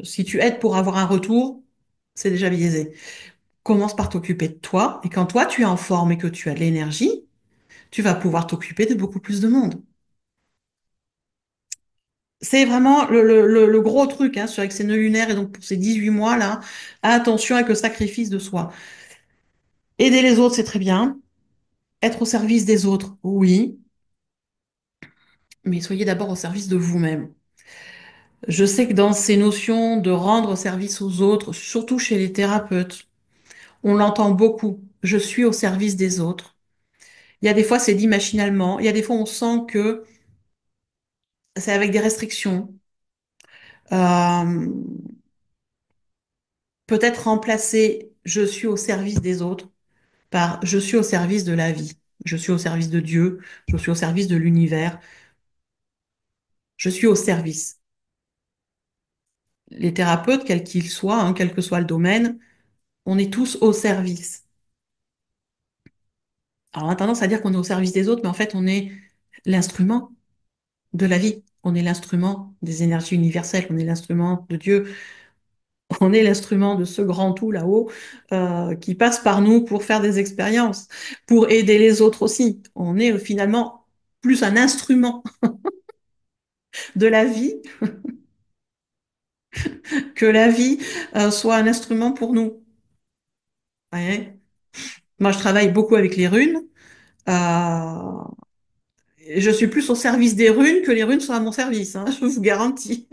Speaker 1: Si tu aides pour avoir un retour, c'est déjà biaisé. Commence par t'occuper de toi, et quand toi, tu es en forme et que tu as de l'énergie, tu vas pouvoir t'occuper de beaucoup plus de monde. c'est vraiment le gros truc hein, avec ces nœuds lunaires et donc pour ces 18 mois là, attention avec le sacrifice de soi. Aider les autres, c'est très bien. Être au service des autres, oui, mais soyez d'abord au service de vous-même. Je sais que dans ces notions de rendre service aux autres, surtout chez les thérapeutes, on l'entend beaucoup. Je suis au service des autres. Il y a des fois, c'est dit machinalement. Il y a des fois, on sent que c'est avec des restrictions. Euh, Peut-être remplacer je suis au service des autres par je suis au service de la vie. Je suis au service de Dieu. Je suis au service de l'univers. Je suis au service. Les thérapeutes, quels qu'ils soient, hein, quel que soit le domaine, on est tous au service. Alors, on a tendance à dire qu'on est au service des autres, mais en fait, on est l'instrument de la vie. On est l'instrument des énergies universelles. On est l'instrument de Dieu. On est l'instrument de ce grand tout là-haut qui passe par nous pour faire des expériences, pour aider les autres aussi. On est finalement plus un instrument de la vie que la vie soit un instrument pour nous. Ouais. Moi, je travaille beaucoup avec les runes. Euh, je suis plus au service des runes que les runes sont à mon service, hein, je vous garantis.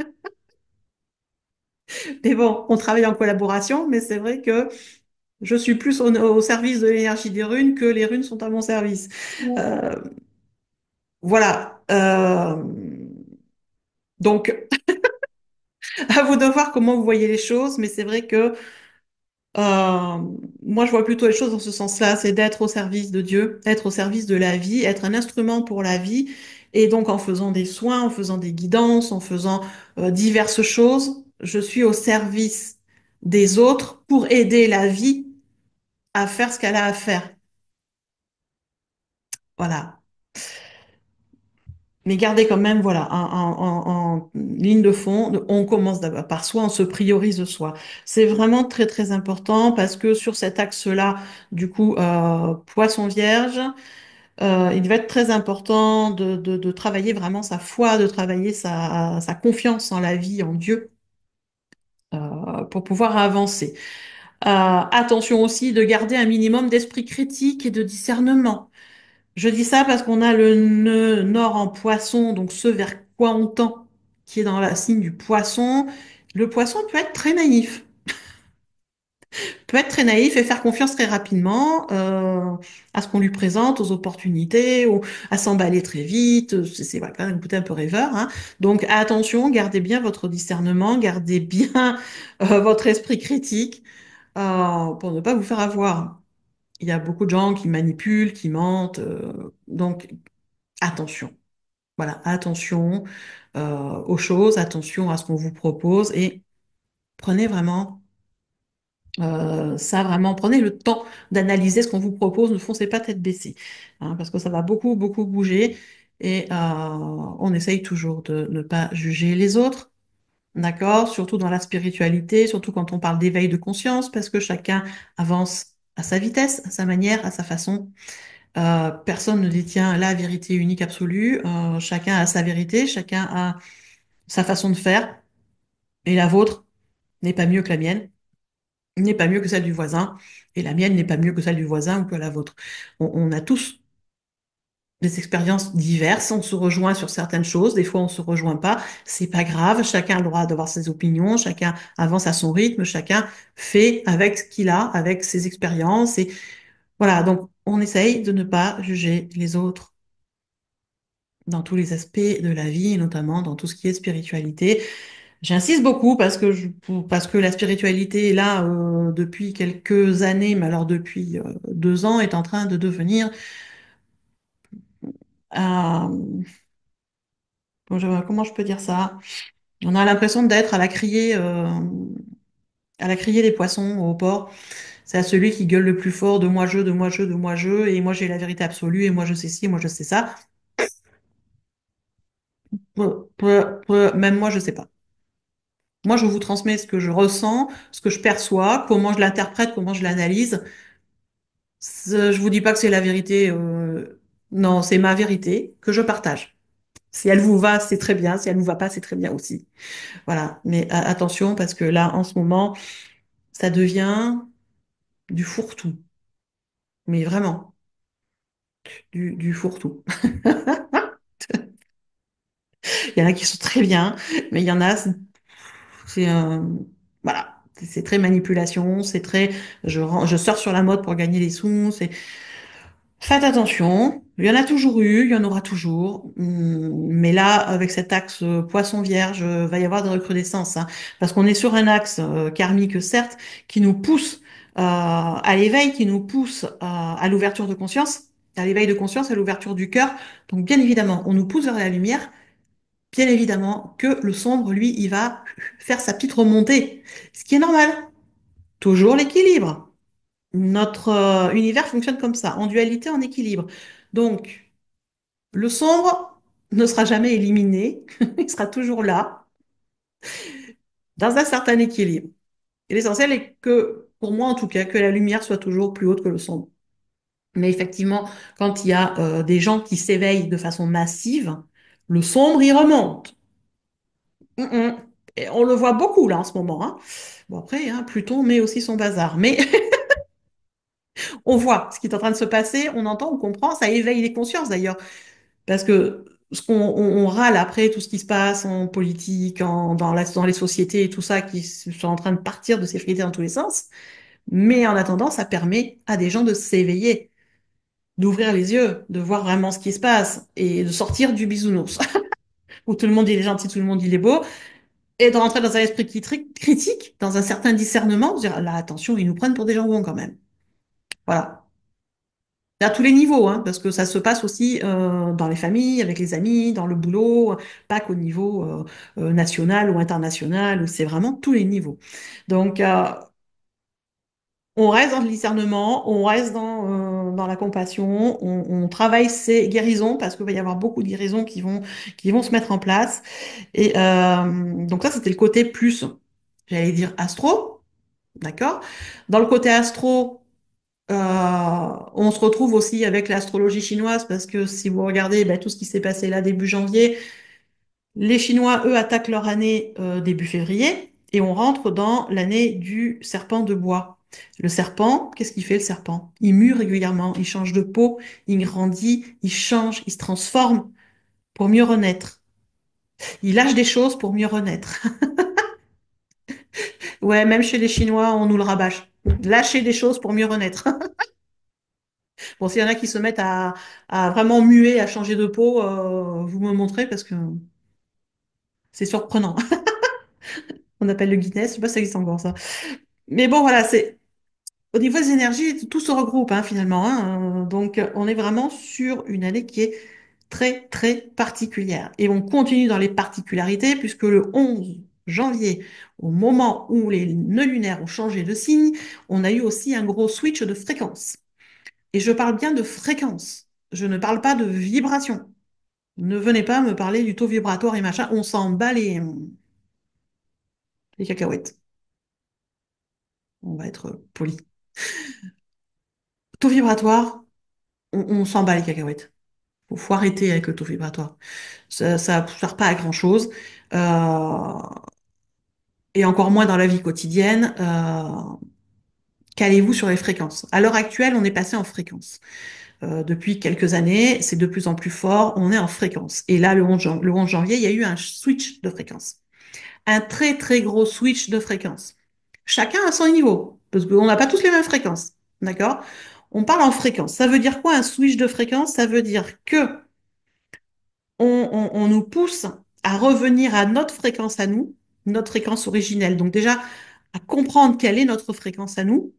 Speaker 1: Mais bon, on travaille en collaboration, mais c'est vrai que je suis plus au service de l'énergie des runes que les runes sont à mon service. Euh, voilà. Donc, à vous de voir comment vous voyez les choses, mais c'est vrai que euh, moi, je vois plutôt les choses dans ce sens-là, c'est d'être au service de Dieu, être au service de la vie, être un instrument pour la vie, et donc en faisant des soins, en faisant des guidances, en faisant diverses choses, je suis au service des autres pour aider la vie à faire ce qu'elle a à faire. Voilà. Mais gardez quand même, voilà, en ligne de fond, on commence d'abord par soi, on se priorise soi. C'est vraiment très très important parce que sur cet axe-là, du coup, Poisson Vierge, il va être très important de travailler vraiment sa foi, de travailler sa confiance en la vie, en Dieu, pour pouvoir avancer. Attention aussi de garder un minimum d'esprit critique et de discernement. Je dis ça parce qu'on a le nœud nord en poisson, donc ce vers quoi on tend, qui est dans la signe du poisson. Le poisson peut être très naïf et faire confiance très rapidement à ce qu'on lui présente, aux opportunités, à s'emballer très vite. C'est voilà, quand même un côté un peu rêveur, hein. Donc attention, gardez bien votre discernement, gardez bien votre esprit critique pour ne pas vous faire avoir. Il y a beaucoup de gens qui manipulent, qui mentent, donc attention. Voilà, attention aux choses, attention à ce qu'on vous propose et prenez vraiment ça, vraiment, prenez le temps d'analyser ce qu'on vous propose, ne foncez pas tête baissée, hein, parce que ça va beaucoup, beaucoup bouger et on essaye toujours de ne pas juger les autres, d'accord? Surtout dans la spiritualité, surtout quand on parle d'éveil de conscience, parce que chacun avance à sa vitesse, à sa manière, à sa façon. Personne ne détient la vérité unique absolue. Chacun a sa vérité, chacun a sa façon de faire, et la vôtre n'est pas mieux que la mienne, n'est pas mieux que celle du voisin, et la mienne n'est pas mieux que celle du voisin ou que la vôtre. On a tous des expériences diverses, on se rejoint sur certaines choses, des fois on se rejoint pas, c'est pas grave, chacun a le droit d'avoir ses opinions, chacun avance à son rythme, chacun fait avec ce qu'il a, avec ses expériences, et voilà, donc on essaye de ne pas juger les autres dans tous les aspects de la vie, et notamment dans tout ce qui est spiritualité. J'insiste beaucoup parce que la spiritualité, là, depuis quelques années, mais alors depuis 2 ans, est en train de devenir, euh, comment je peux dire ça? On a l'impression d'être à la criée des poissons au port. C'est à celui qui gueule le plus fort de moi je, de moi je, de moi je, et moi j'ai la vérité absolue, et moi je sais ci, et moi je sais ça. Même moi je sais pas. Moi je vous transmets ce que je ressens, ce que je perçois, comment je l'interprète, comment je l'analyse. Je vous dis pas que c'est la vérité. Non, c'est ma vérité que je partage. Si elle vous va, c'est très bien. Si elle ne vous va pas, c'est très bien aussi. Voilà. Mais attention, parce que là, en ce moment, ça devient du fourre-tout. Mais vraiment, du fourre-tout. Il y en a qui sont très bien, mais il y en a, c'est voilà. C'est très manipulation, c'est très, je sors sur la mode pour gagner des sous, faites attention, il y en a toujours eu, il y en aura toujours. Mais là, avec cet axe poisson vierge, va y avoir des recrudescences, hein, parce qu'on est sur un axe karmique, certes, qui nous pousse à l'éveil, qui nous pousse à l'ouverture de conscience, à l'éveil de conscience, à l'ouverture du cœur. Donc, bien évidemment, on nous pousse vers la lumière. Bien évidemment que le sombre, lui, il va faire sa petite remontée, ce qui est normal. Toujours l'équilibre. Notre univers fonctionne comme ça, en dualité, en équilibre. Donc, le sombre ne sera jamais éliminé, il sera toujours là, dans un certain équilibre. Et l'essentiel est que, pour moi en tout cas, que la lumière soit toujours plus haute que le sombre. Mais effectivement, quand il y a des gens qui s'éveillent de façon massive, le sombre y remonte. Et on le voit beaucoup là en ce moment, hein. Bon après, hein, Pluton met aussi son bazar. Mais on voit ce qui est en train de se passer, on entend, on comprend, ça éveille les consciences d'ailleurs. Parce que ce qu'on on râle après, tout ce qui se passe en politique, dans les sociétés et tout ça, qui sont en train de partir de s'effriter dans tous les sens. Mais en attendant, ça permet à des gens de s'éveiller, d'ouvrir les yeux, de voir vraiment ce qui se passe et de sortir du bisounours, où tout le monde il est gentil, tout le monde il est beau, et de rentrer dans un esprit critique, dans un certain discernement, de dire là, attention, ils nous prennent pour des jambons quand même. Voilà. À tous les niveaux, hein, parce que ça se passe aussi dans les familles, avec les amis, dans le boulot, pas qu'au niveau national ou international, c'est vraiment tous les niveaux. Donc, on reste dans le discernement, on reste dans la compassion, on travaille ces guérisons, parce qu'il va y avoir beaucoup de guérisons qui vont se mettre en place. Et donc ça, c'était le côté plus, j'allais dire astro, d'accord? Dans le côté astro, on se retrouve aussi avec l'astrologie chinoise parce que si vous regardez ben, tout ce qui s'est passé là début janvier, les Chinois, eux, attaquent leur année début février et on rentre dans l'année du serpent de bois. Le serpent, qu'est-ce qu'il fait le serpent? Il mue régulièrement, il change de peau, il grandit, il change, il se transforme pour mieux renaître. Il lâche des choses pour mieux renaître. Ouais, même chez les Chinois, on nous le rabâche. Lâcher des choses pour mieux renaître. Bon, s'il y en a qui se mettent à vraiment muer, à changer de peau, vous me montrez parce que c'est surprenant. On appelle le Guinness, je sais pas si ça existe encore ça. Mais bon, voilà, c'est au niveau des énergies, tout se regroupe hein, finalement, hein. Donc, on est vraiment sur une année qui est très, très particulière. Et on continue dans les particularités puisque le 11 janvier, au moment où les nœuds lunaires ont changé de signe, on a eu aussi un gros switch de fréquence. Et je parle bien de fréquence. Je ne parle pas de vibration. Ne venez pas me parler du taux vibratoire et machin. On s'en bat les cacahuètes. On va être poli. Taux vibratoire, on s'en bat les cacahuètes. Faut arrêter avec le taux vibratoire. Ça ne sert pas à grand-chose. Euh, et encore moins dans la vie quotidienne. Calez-vous sur les fréquences. À l'heure actuelle, on est passé en fréquence. Depuis quelques années, c'est de plus en plus fort. On est en fréquence. Et là, le 11 janvier, il y a eu un switch de fréquence. Un très très gros switch de fréquence. Chacun à son niveau, parce qu'on n'a pas tous les mêmes fréquences, d'accord? On parle en fréquence. Ça veut dire quoi un switch de fréquence? Ça veut dire que on nous pousse à revenir à notre fréquence à nous, notre fréquence originelle. Donc déjà, à comprendre quelle est notre fréquence à nous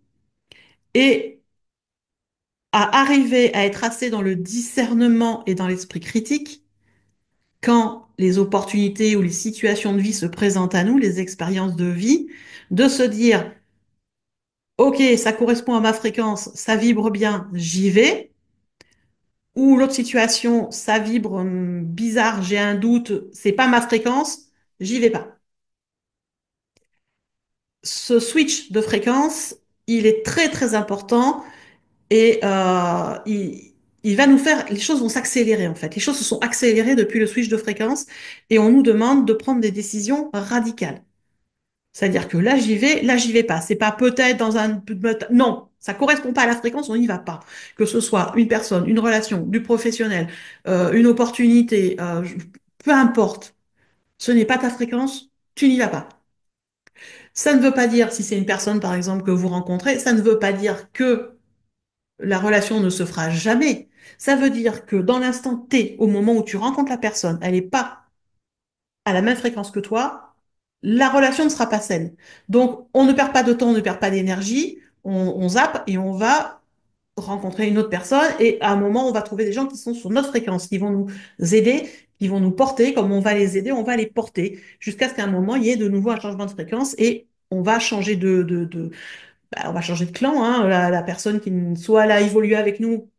Speaker 1: et à arriver à être assez dans le discernement et dans l'esprit critique quand les opportunités ou les situations de vie se présentent à nous, les expériences de vie, de se dire, OK, ça correspond à ma fréquence, ça vibre bien, j'y vais. Ou l'autre situation, ça vibre bizarre, j'ai un doute, c'est pas ma fréquence, j'y vais pas. Ce switch de fréquence, il est très très important et il va nous faire, les choses vont s'accélérer en fait. Les choses se sont accélérées depuis le switch de fréquence et on nous demande de prendre des décisions radicales. C'est-à-dire que là j'y vais pas. C'est pas peut-être dans un, non, ça correspond pas à la fréquence, on n'y va pas. Que ce soit une personne, une relation, du professionnel, une opportunité, peu importe. Ce n'est pas ta fréquence, tu n'y vas pas. Ça ne veut pas dire, si c'est une personne par exemple que vous rencontrez, ça ne veut pas dire que la relation ne se fera jamais. Ça veut dire que dans l'instant T, au moment où tu rencontres la personne, elle n'est pas à la même fréquence que toi, la relation ne sera pas saine. Donc, on ne perd pas de temps, on ne perd pas d'énergie, on zappe et on va rencontrer une autre personne et à un moment, on va trouver des gens qui sont sur notre fréquence, qui vont nous aider, qui vont nous porter, comme on va les aider, on va les porter, jusqu'à ce qu'à un moment, il y ait de nouveau un changement de fréquence et on va changer on va changer de clan, hein. La personne qui, soit elle a évolué avec nous,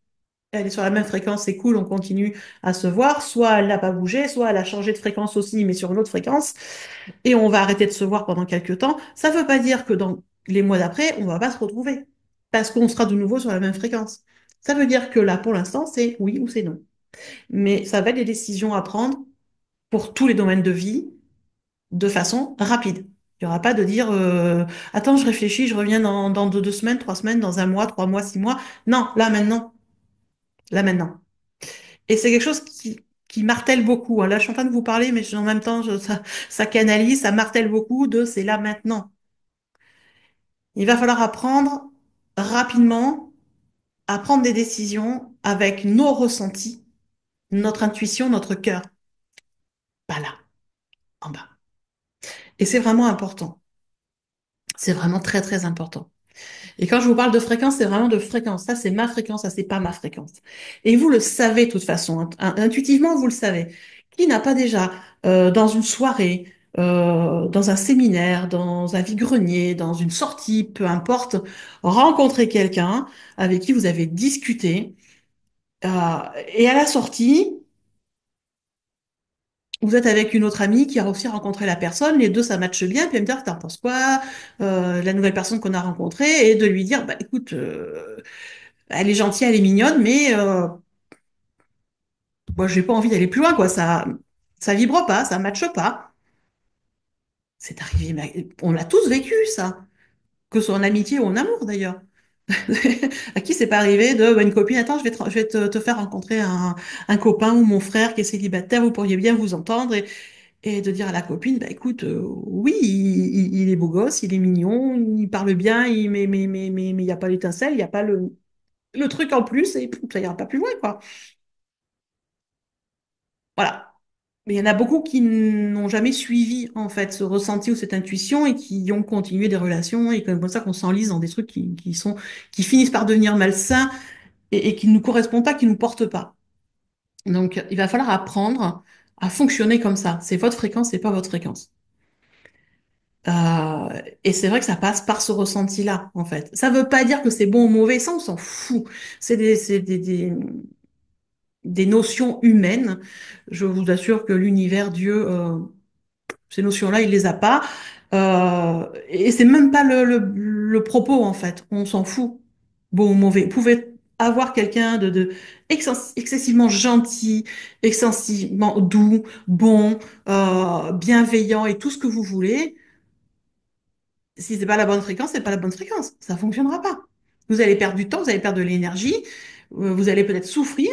Speaker 1: elle est sur la même fréquence, c'est cool, on continue à se voir. Soit elle n'a pas bougé, soit elle a changé de fréquence aussi, mais sur une autre fréquence, et on va arrêter de se voir pendant quelques temps. Ça ne veut pas dire que dans les mois d'après, on va pas se retrouver, parce qu'on sera de nouveau sur la même fréquence. Ça veut dire que là, pour l'instant, c'est oui ou c'est non. Mais ça va être des décisions à prendre pour tous les domaines de vie de façon rapide. Il n'y aura pas de dire attends, je réfléchis, je reviens dans 2 semaines, 3 semaines, dans un mois, 3 mois, 6 mois. Non, là maintenant, là maintenant. Et c'est quelque chose qui martèle beaucoup, hein. Là, je suis en train de vous parler, mais en même temps, ça canalise, ça martèle beaucoup de c'est là maintenant. Il va falloir apprendre rapidement à prendre des décisions avec nos ressentis, notre intuition, notre cœur. Pas là, en bas. Et c'est vraiment important. C'est vraiment très, très important. Et quand je vous parle de fréquence, c'est vraiment de fréquence. Ça, c'est ma fréquence, ça, c'est pas ma fréquence. Et vous le savez de toute façon. Intuitivement, vous le savez. Qui n'a pas déjà, dans une soirée, dans un séminaire, dans un vide-grenier, dans une sortie, peu importe, rencontré quelqu'un avec qui vous avez discuté, euh, et à la sortie, vous êtes avec une autre amie qui a aussi rencontré la personne, les deux ça matche bien, puis elle me dit, t'en penses quoi, la nouvelle personne qu'on a rencontrée, et de lui dire, bah écoute, elle est gentille, elle est mignonne, mais moi, j'ai pas envie d'aller plus loin, quoi. Ça vibre pas, ça matche pas. C'est arrivé, on l'a tous vécu, ça. Que ce soit en amitié ou en amour, d'ailleurs. À qui c'est pas arrivé de, bah, une copine, attends, je vais te faire rencontrer un copain ou mon frère qui est célibataire, vous pourriez bien vous entendre, et de dire à la copine, bah, écoute, oui, il est beau gosse, il est mignon, il parle bien, mais il n'y a pas l'étincelle, il n'y a pas le truc en plus, et ça ira pas plus loin, quoi. Voilà. Mais il y en a beaucoup qui n'ont jamais suivi en fait ce ressenti ou cette intuition et qui ont continué des relations et comme ça qu'on s'enlise dans des trucs qui finissent par devenir malsains et qui ne nous correspondent pas, qui ne nous portent pas. Donc il va falloir apprendre à fonctionner comme ça. C'est votre fréquence, c'est pas votre fréquence. Et c'est vrai que ça passe par ce ressenti-là, en fait. Ça veut pas dire que c'est bon ou mauvais, ça on s'en fout. C'est des notions humaines. Je vous assure que l'univers, Dieu, ces notions-là, il les a pas. Et c'est même pas le propos, en fait. On s'en fout. Bon ou mauvais. Vous pouvez avoir quelqu'un de excessivement gentil, excessivement doux, bon, bienveillant et tout ce que vous voulez. Si c'est pas la bonne fréquence, c'est pas la bonne fréquence. Ça fonctionnera pas. Vous allez perdre du temps, vous allez perdre de l'énergie, vous allez peut-être souffrir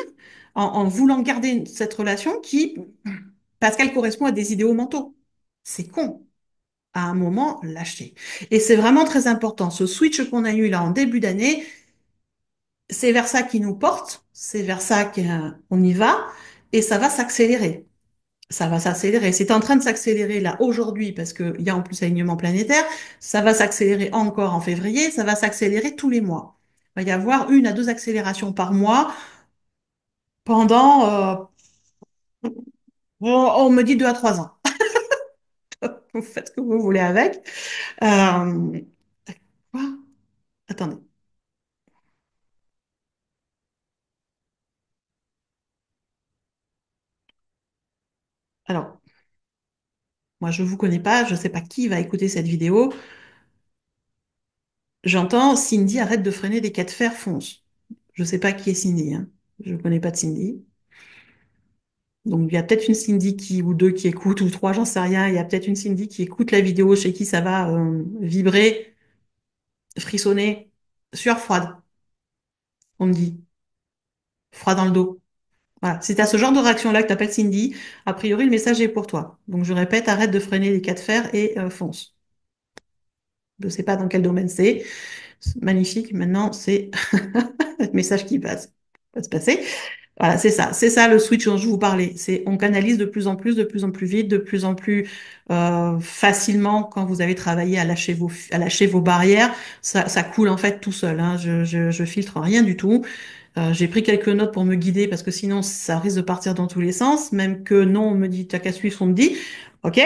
Speaker 1: en voulant garder cette relation parce qu'elle correspond à des idéaux mentaux. C'est con. À un moment, lâcher. Et c'est vraiment très important. Ce switch qu'on a eu là en début d'année, c'est vers ça qui nous porte, c'est vers ça qu'on y va, et ça va s'accélérer. Ça va s'accélérer. C'est en train de s'accélérer là aujourd'hui parce qu'il y a en plus alignement planétaire. Ça va s'accélérer encore en février. Ça va s'accélérer tous les mois. Il va y avoir 1 à 2 accélérations par mois pendant, on me dit 2 à 3 ans. Vous faites ce que vous voulez avec. Euh, quoi? Attendez. Alors, moi, je vous connais pas. Je sais pas qui va écouter cette vidéo. J'entends Cindy arrête de freiner des cas de fer, fonce. Je sais pas qui est Cindy, hein. Je connais pas de Cindy. Donc, il y a peut-être une Cindy qui, ou deux qui écoutent, ou trois, j'en sais rien. Il y a peut-être une Cindy qui écoute la vidéo, chez qui ça va vibrer, frissonner, sueur froide, on me dit, froid dans le dos. Voilà. Si tu as ce genre de réaction-là que tu appelles Cindy, a priori, le message est pour toi. Donc, je répète, arrête de freiner les cas de fer et fonce. Je ne sais pas dans quel domaine c'est. Magnifique. Maintenant, c'est le message qui passe. Va se passer. Voilà, c'est ça. C'est ça le switch dont je vous parlais. C'est on canalise de plus en plus vite, de plus en plus facilement quand vous avez travaillé à lâcher vos barrières. Ça coule en fait tout seul. Hein. Je filtre rien du tout. J'ai pris quelques notes pour me guider parce que sinon ça risque de partir dans tous les sens. Même que non, on me dit t'as qu'à suivre ce qu'on me dit. Ok,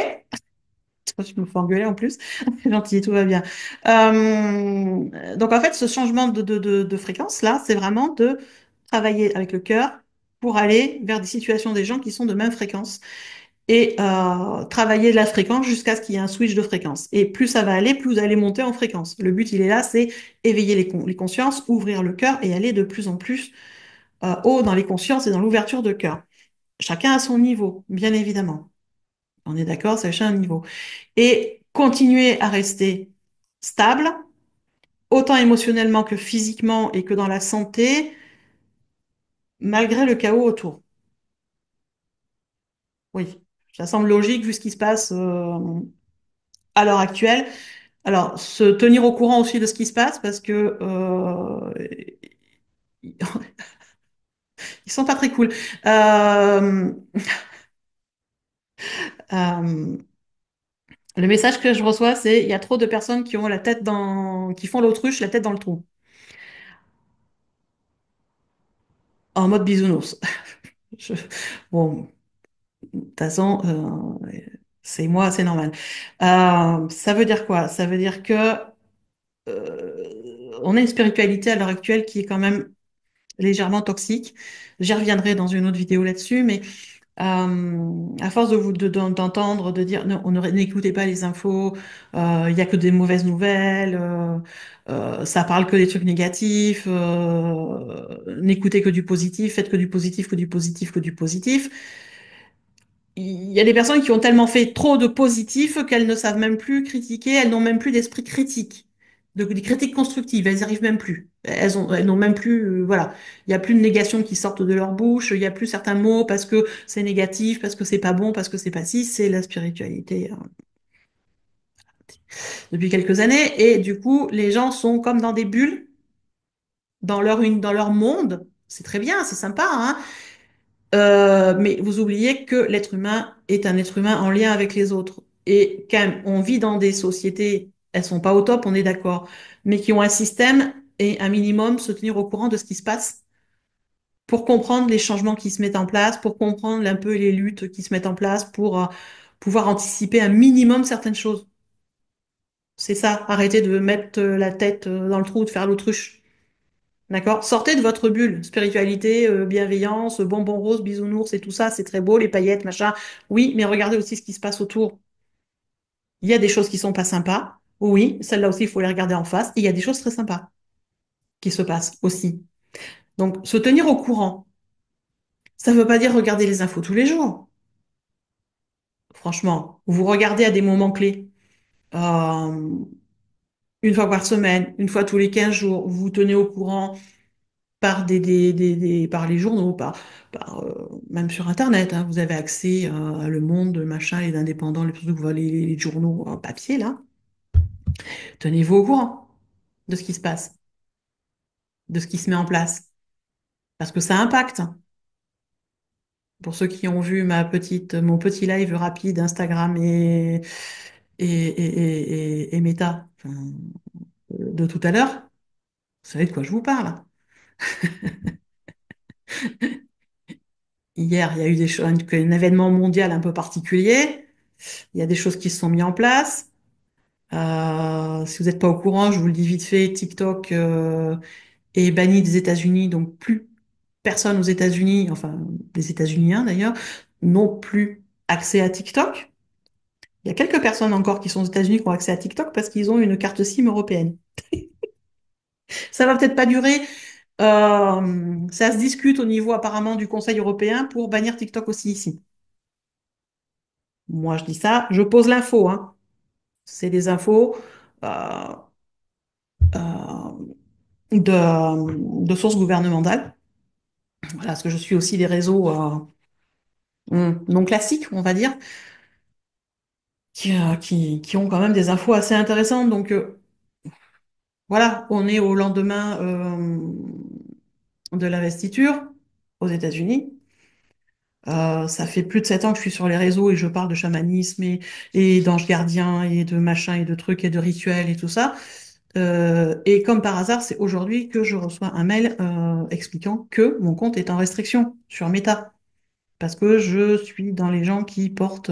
Speaker 1: je me fais engueuler en plus. C'est gentil, tout va bien. Donc en fait, ce changement de fréquence là, c'est vraiment de travailler avec le cœur pour aller vers des situations des gens qui sont de même fréquence et travailler de la fréquence jusqu'à ce qu'il y ait un switch de fréquence. Et plus ça va aller, plus vous allez monter en fréquence. Le but, il est là, c'est éveiller les consciences, ouvrir le cœur et aller de plus en plus haut dans les consciences et dans l'ouverture de cœur. Chacun à son niveau, bien évidemment. On est d'accord, c'est chacun un niveau. Et continuer à rester stable, autant émotionnellement que physiquement et que dans la santé, malgré le chaos autour. Oui, ça semble logique vu ce qui se passe à l'heure actuelle. Alors, se tenir au courant aussi de ce qui se passe parce que ils sont pas très cool. Euh, euh, le message que je reçois, c'est il y a trop de personnes qui ont qui font l'autruche, la tête dans le trou, en mode bisounours. Je- Bon, de toute façon, c'est moi, c'est normal. Ça veut dire quoi? Ça veut dire que on a une spiritualité à l'heure actuelle qui est quand même légèrement toxique. J'y reviendrai dans une autre vidéo là-dessus, mais à force d'entendre, de dire non, n'écoutez pas les infos, il y a que des mauvaises nouvelles, ça parle que des trucs négatifs, n'écoutez que du positif, faites que du positif, que du positif, que du positif. Il y a des personnes qui ont tellement fait trop de positif qu'elles ne savent même plus critiquer, elles n'ont même plus d'esprit critique, des critiques constructives, elles n'y arrivent même plus. Elles n'ont même plus, voilà, il n'y a plus de négations qui sortent de leur bouche, il n'y a plus certains mots parce que c'est négatif, parce que c'est pas bon, parce que c'est pas si, c'est la spiritualité depuis quelques années. Et du coup, les gens sont comme dans des bulles, dans leur monde. C'est très bien, c'est sympa, hein. Mais vous oubliez que l'être humain est un être humain en lien avec les autres. Et quand même, on vit dans des sociétés, elles sont pas au top, on est d'accord, mais qui ont un système et un minimum se tenir au courant de ce qui se passe pour comprendre les changements qui se mettent en place, pour comprendre un peu les luttes qui se mettent en place, pour pouvoir anticiper un minimum certaines choses. C'est ça, arrêtez de mettre la tête dans le trou, de faire l'autruche. D'accord? Sortez de votre bulle. Spiritualité, bienveillance, bonbons roses, bisounours et tout ça, c'est très beau, les paillettes, machin. Oui, mais regardez aussi ce qui se passe autour. Il y a des choses qui sont pas sympas. Oui, celles-là aussi, il faut les regarder en face. Et il y a des choses très sympas qui se passent aussi. Donc, se tenir au courant, ça ne veut pas dire regarder les infos tous les jours. Franchement, vous regardez à des moments clés. Euh, une fois par semaine, une fois tous les 15 jours, vous vous tenez au courant par par les journaux, même sur Internet, hein, vous avez accès à Le Monde, le machin, les indépendants, les trucs, les journaux en papier, là. Tenez-vous au courant de ce qui se passe, de ce qui se met en place, parce que ça impacte. Pour ceux qui ont vu mon petit live rapide Instagram et Meta de tout à l'heure, vous savez de quoi je vous parle. Hier, il y a eu un événement mondial un peu particulier. Il y a des choses qui se sont mises en place. Si vous n'êtes pas au courant, je vous le dis vite fait, TikTok est banni des États-Unis, donc plus personne aux États-Unis, enfin des États-Unis hein, d'ailleurs, n'ont plus accès à TikTok. Il y a quelques personnes encore qui sont aux États-Unis qui ont accès à TikTok parce qu'ils ont une carte SIM européenne. Ça va peut-être pas durer, Ça se discute au niveau apparemment du Conseil européen pour bannir TikTok aussi ici. Moi, je dis ça, je pose l'info, hein. C'est des infos euh, euh, de sources gouvernementales. Voilà, parce que je suis aussi des réseaux non classiques, on va dire, qui ont quand même des infos assez intéressantes. Donc voilà, on est au lendemain de l'investiture aux États-Unis. Ça fait plus de 7 ans que je suis sur les réseaux et je parle de chamanisme et d'anges gardiens et de machins et de trucs et de rituels et tout ça. Et comme par hasard, c'est aujourd'hui que je reçois un mail expliquant que mon compte est en restriction sur Meta. Parce que je suis dans les gens qui portent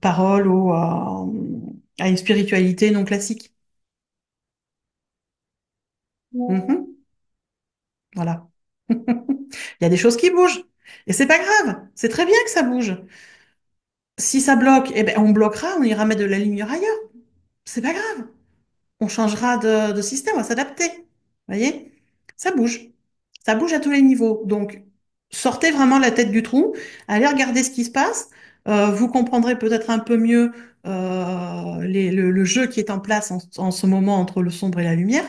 Speaker 1: parole à une spiritualité non classique. Mhm. Voilà. Il y a des choses qui bougent. Et c'est pas grave. C'est très bien que ça bouge. Si ça bloque, eh ben, on bloquera, on ira mettre de la lumière ailleurs. C'est pas grave. On changera de système, on va s'adapter. Vous voyez? Ça bouge. Ça bouge à tous les niveaux. Donc, sortez vraiment la tête du trou, allez regarder ce qui se passe. Vous comprendrez peut-être un peu mieux le jeu qui est en place en ce moment entre le sombre et la lumière.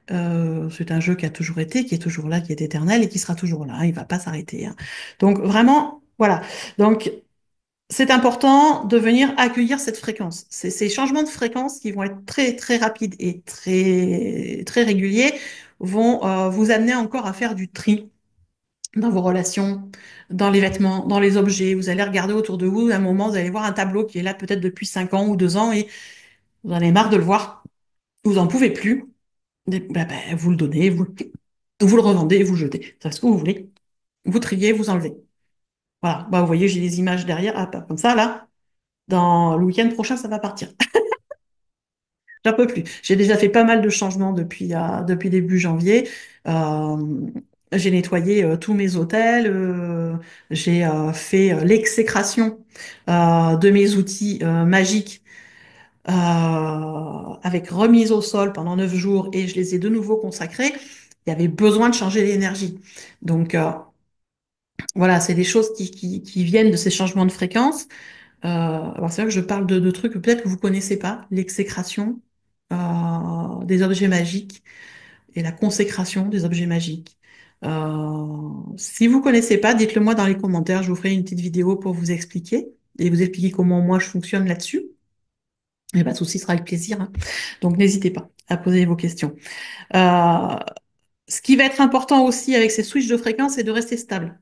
Speaker 1: C'est un jeu qui a toujours été, qui est toujours là, qui est éternel et qui sera toujours là. Il va pas s'arrêter, hein. Donc, vraiment, voilà. Donc, c'est important de venir accueillir cette fréquence. Ces changements de fréquence qui vont être très très rapides et très très réguliers vont vous amener encore à faire du tri dans vos relations, dans les vêtements, dans les objets. Vous allez regarder autour de vous, à un moment, vous allez voir un tableau qui est là peut-être depuis 5 ans ou 2 ans et vous en avez marre de le voir. Vous en pouvez plus. Vous le donnez, vous le revendez, vous le jetez. C'est ce que vous voulez. Vous triez, vous enlevez. Voilà. Bah, vous voyez, j'ai les images derrière, hop, comme ça, là. Dans le week-end prochain, ça va partir. J'en peux plus. J'ai déjà fait pas mal de changements depuis début janvier. Euh, j'ai nettoyé tous mes hôtels. J'ai fait l'exécration de mes outils magiques avec remise au sol pendant 9 jours et je les ai de nouveau consacrés. Il y avait besoin de changer l'énergie. Donc voilà, c'est des choses qui viennent de ces changements de fréquence. Alors c'est vrai que je parle de trucs que peut-être que vous connaissez pas, l'exécration des objets magiques et la consécration des objets magiques. Si vous connaissez pas, dites-le moi dans les commentaires, je vous ferai une petite vidéo pour vous expliquer et vous expliquer comment moi je fonctionne là-dessus. Et pas de souci, ce sera avec plaisir, hein. Donc n'hésitez pas à poser vos questions. Euh, Ce qui va être important aussi avec ces switches de fréquence, c'est de rester stable.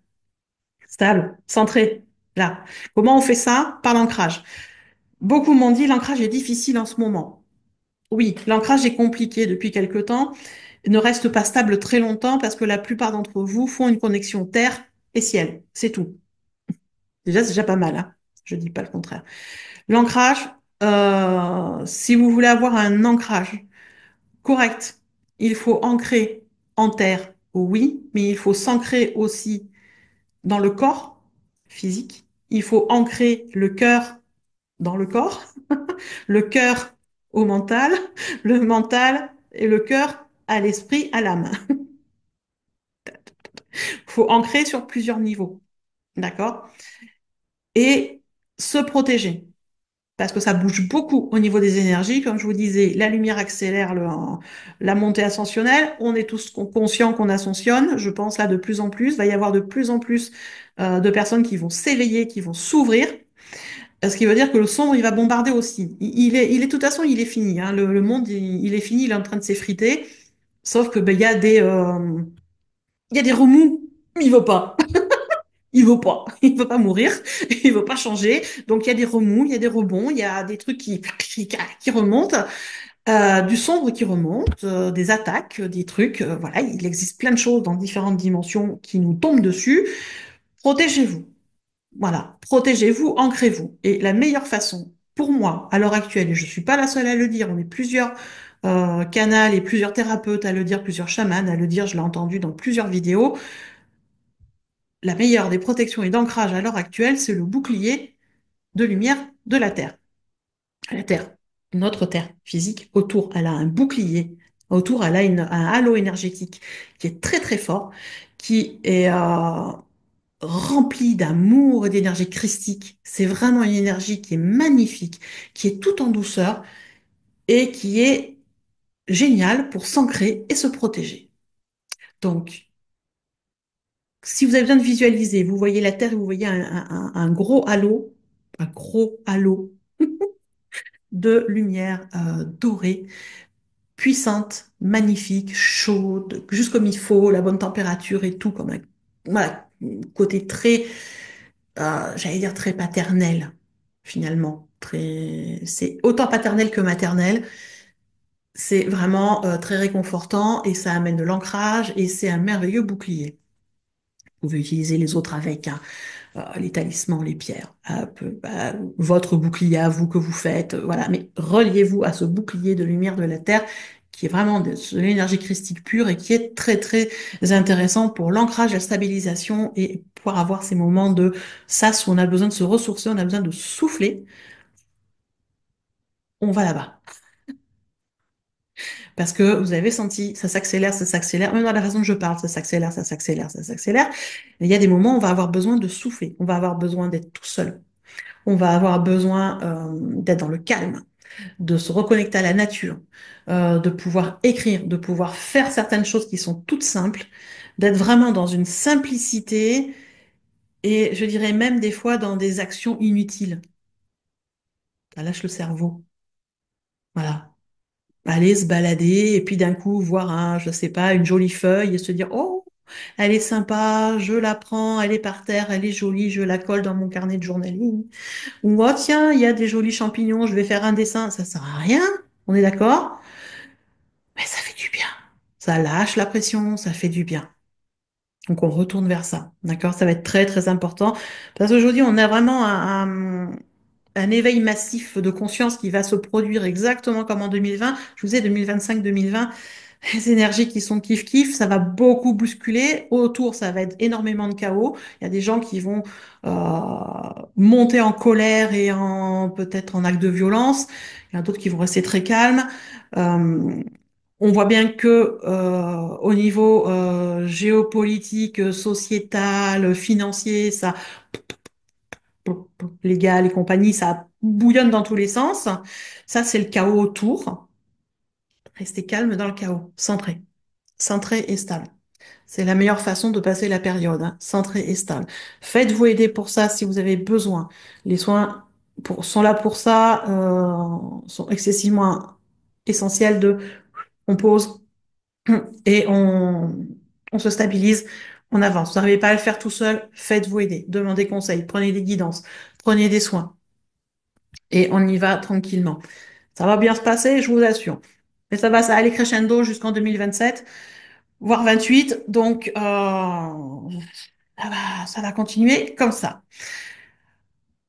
Speaker 1: Stable, centré. Là. Comment on fait ça? Par l'ancrage. Beaucoup m'ont dit l'ancrage est difficile en ce moment. Oui, l'ancrage est compliqué depuis quelque temps. Il ne reste pas stable très longtemps parce que la plupart d'entre vous font une connexion terre et ciel. C'est tout. Déjà, c'est déjà pas mal, hein. Je dis pas le contraire. L'ancrage, si vous voulez avoir un ancrage correct, il faut ancrer en terre, oui, mais il faut s'ancrer aussi dans le corps physique. Il faut ancrer le cœur dans le corps, le cœur au mental, le mental et le cœur à l'esprit, à l'âme. Il faut ancrer sur plusieurs niveaux, d'accord? Et se protéger, parce que ça bouge beaucoup au niveau des énergies. Comme je vous disais, la lumière accélère la montée ascensionnelle. On est tous conscients qu'on ascensionne. Je pense là de plus en plus, va y avoir de plus en plus de personnes qui vont s'éveiller, qui vont s'ouvrir. Ce qui veut dire que le sombre, il va bombarder aussi. De toute façon, il est fini, hein. Le monde, il est fini, il est en train de s'effriter. Sauf que, ben, il y a des remous. Il veut pas. Il veut pas. Il veut pas mourir. Il veut pas changer. Donc, il y a des remous, il y a des rebonds, il y a des trucs qui remontent, du sombre qui remonte, des attaques, des trucs. Voilà, il existe plein de choses dans différentes dimensions qui nous tombent dessus. Protégez-vous. Voilà, protégez-vous, ancrez-vous. Et la meilleure façon, pour moi, à l'heure actuelle, et je suis pas la seule à le dire, on est plusieurs canals et plusieurs thérapeutes à le dire, plusieurs chamans à le dire, je l'ai entendu dans plusieurs vidéos, la meilleure des protections et d'ancrage à l'heure actuelle, c'est le bouclier de lumière de la Terre. La Terre, notre Terre physique autour, elle a un bouclier Autour, elle a un halo énergétique qui est très très fort, qui est rempli d'amour et d'énergie christique. C'est vraiment une énergie qui est magnifique, qui est tout en douceur et qui est géniale pour s'ancrer et se protéger. Donc, si vous avez besoin de visualiser, vous voyez la Terre et vous voyez un gros halo de lumière dorée, puissante, magnifique, chaude, juste comme il faut, la bonne température et tout, comme un voilà, côté très, j'allais dire très paternel, finalement. C'est autant paternel que maternel. C'est vraiment très réconfortant et ça amène de l'ancrage et c'est un merveilleux bouclier. Vous pouvez utiliser les autres avec, hein, les talismans, les pierres, votre bouclier à vous que vous faites, voilà. Mais reliez-vous à ce bouclier de lumière de la Terre qui est vraiment de l'énergie christique pure et qui est très très intéressant pour l'ancrage, la stabilisation et pouvoir avoir ces moments de sas où on a besoin de se ressourcer, on a besoin de souffler, on va là-bas. Parce que vous avez senti, ça s'accélère, même dans la façon dont je parle, ça s'accélère, ça s'accélère, ça s'accélère. Il y a des moments où on va avoir besoin de souffler, on va avoir besoin d'être tout seul, on va avoir besoin d'être dans le calme, de se reconnecter à la nature, de pouvoir écrire, de pouvoir faire certaines choses qui sont toutes simples, d'être vraiment dans une simplicité et je dirais même des fois dans des actions inutiles. Ça lâche le cerveau. Voilà. Aller se balader et puis d'un coup voir je sais pas, une jolie feuille et se dire, oh, elle est sympa, je la prends, elle est par terre, elle est jolie, je la colle dans mon carnet de journaling. Ou, oh, tiens, il y a des jolis champignons, je vais faire un dessin. Ça sert à rien, on est d'accord? Mais ça fait du bien. Ça lâche la pression, ça fait du bien. Donc on retourne vers ça, d'accord? Ça va être très très important parce qu'aujourd'hui on a vraiment un éveil massif de conscience qui va se produire exactement comme en 2020. Je vous ai 2025-2020, les énergies qui sont kiff-kiff, ça va beaucoup bousculer. Autour, ça va être énormément de chaos. Il y a des gens qui vont monter en colère et en peut-être en acte de violence. Il y en a d'autres qui vont rester très calmes. Euh, on voit bien que au niveau géopolitique, sociétal, financier, ça, légal et compagnie, ça bouillonne dans tous les sens. Ça, c'est le chaos autour. Restez calme dans le chaos, centré et stable. C'est la meilleure façon de passer la période, hein, centré et stable. Faites-vous aider pour ça si vous avez besoin. Les soins sont là pour ça, sont excessivement essentiels on pose et on se stabilise, on avance. Vous n'arrivez pas à le faire tout seul, faites-vous aider. Demandez conseil, prenez des guidances, prenez des soins et on y va tranquillement. Ça va bien se passer, je vous assure. Mais ça va aller crescendo jusqu'en 2027, voire 28. Donc, ça va continuer comme ça.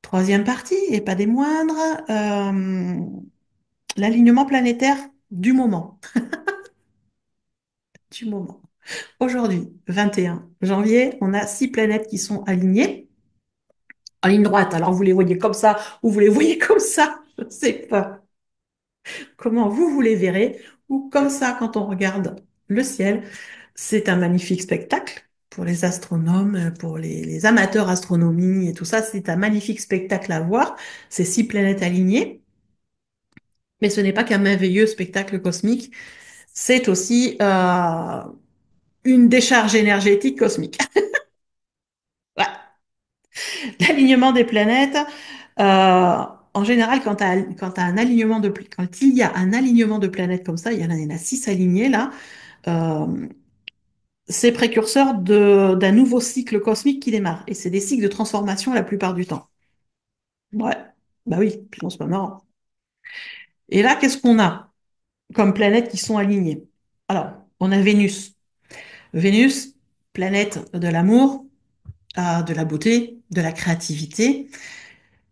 Speaker 1: Troisième partie, et pas des moindres, l'alignement planétaire du moment. Du moment. Aujourd'hui, 21 janvier, on a 6 planètes qui sont alignées en ligne droite. Alors, vous les voyez comme ça ou vous les voyez comme ça. Je ne sais pas comment vous les verrez. Ou comme ça, quand on regarde le ciel, c'est un magnifique spectacle. Pour les astronomes, pour les amateurs astronomie et tout ça, c'est un magnifique spectacle à voir. Ces 6 planètes alignées. Mais ce n'est pas qu'un merveilleux spectacle cosmique, c'est aussi une décharge énergétique cosmique. Voilà. L'alignement des planètes, en général, quand il y a un alignement de planètes comme ça, il y en a 6 alignés là, euh, c'est précurseur d'un nouveau cycle cosmique qui démarre. Et c'est des cycles de transformation la plupart du temps. Ouais, bah oui, puis on se pas marrant. Et là, qu'est-ce qu'on a comme planètes qui sont alignées? Alors, on a Vénus. Vénus, planète de l'amour, de la beauté, de la créativité.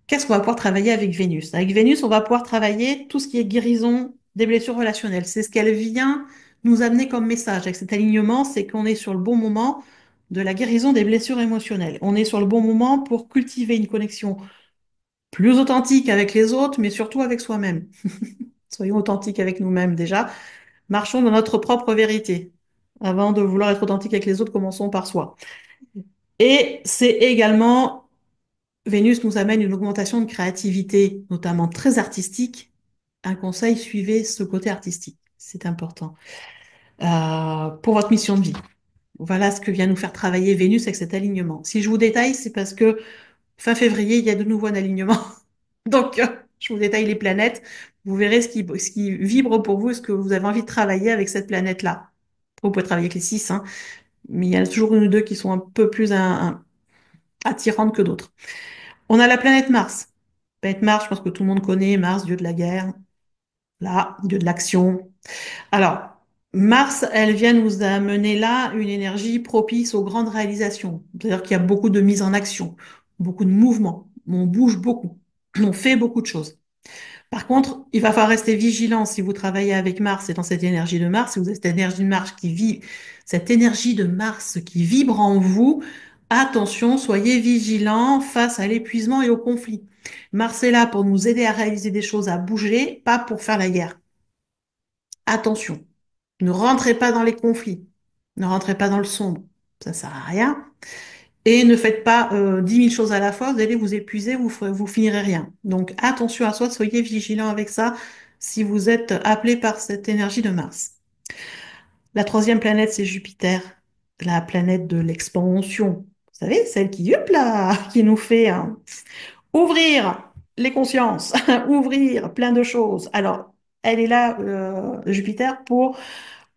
Speaker 1: Qu'est-ce qu'on va pouvoir travailler avec Vénus? Avec Vénus, on va pouvoir travailler tout ce qui est guérison des blessures relationnelles. C'est ce qu'elle vient nous amener comme message avec cet alignement, c'est qu'on est sur le bon moment de la guérison des blessures émotionnelles. On est sur le bon moment pour cultiver une connexion plus authentique avec les autres, mais surtout avec soi-même. Soyons authentiques avec nous-mêmes déjà. Marchons dans notre propre vérité. Avant de vouloir être authentique avec les autres, commençons par soi. Et c'est également, Vénus nous amène une augmentation de créativité, notamment très artistique. Un conseil, suivez ce côté artistique. C'est important. Pour votre mission de vie. Voilà ce que vient nous faire travailler Vénus avec cet alignement. Si je vous détaille, c'est parce que fin février, il y a de nouveau un alignement. Donc, je vous détaille les planètes. Vous verrez ce qui vibre pour vous, ce que vous avez envie de travailler avec cette planète-là. Vous pouvez travailler avec les six, hein, mais il y en a toujours une ou deux qui sont un peu plus attirantes que d'autres. On a la planète Mars. Planète Mars, je pense que tout le monde connaît Mars, dieu de la guerre, là, dieu de l'action. Alors, Mars, elle vient nous amener là une énergie propice aux grandes réalisations. C'est-à-dire qu'il y a beaucoup de mise en action, beaucoup de mouvements, on bouge beaucoup, on fait beaucoup de choses. Par contre, il va falloir rester vigilant si vous travaillez avec Mars et dans cette énergie de Mars, si vous avez cette énergie de Mars qui vit, cette énergie de Mars qui vibre en vous, attention, soyez vigilant face à l'épuisement et au conflit. Mars est là pour nous aider à réaliser des choses, à bouger, pas pour faire la guerre. Attention, ne rentrez pas dans les conflits, ne rentrez pas dans le sombre, ça sert à rien. Et ne faites pas 10 000 choses à la fois, vous allez vous épuiser, vous finirez rien. Donc attention à soi, soyez vigilant avec ça si vous êtes appelé par cette énergie de Mars. La troisième planète, c'est Jupiter, la planète de l'expansion. Vous savez, celle qui, hop là, qui nous fait ouvrir les consciences, ouvrir plein de choses. Alors, elle est là, Jupiter, pour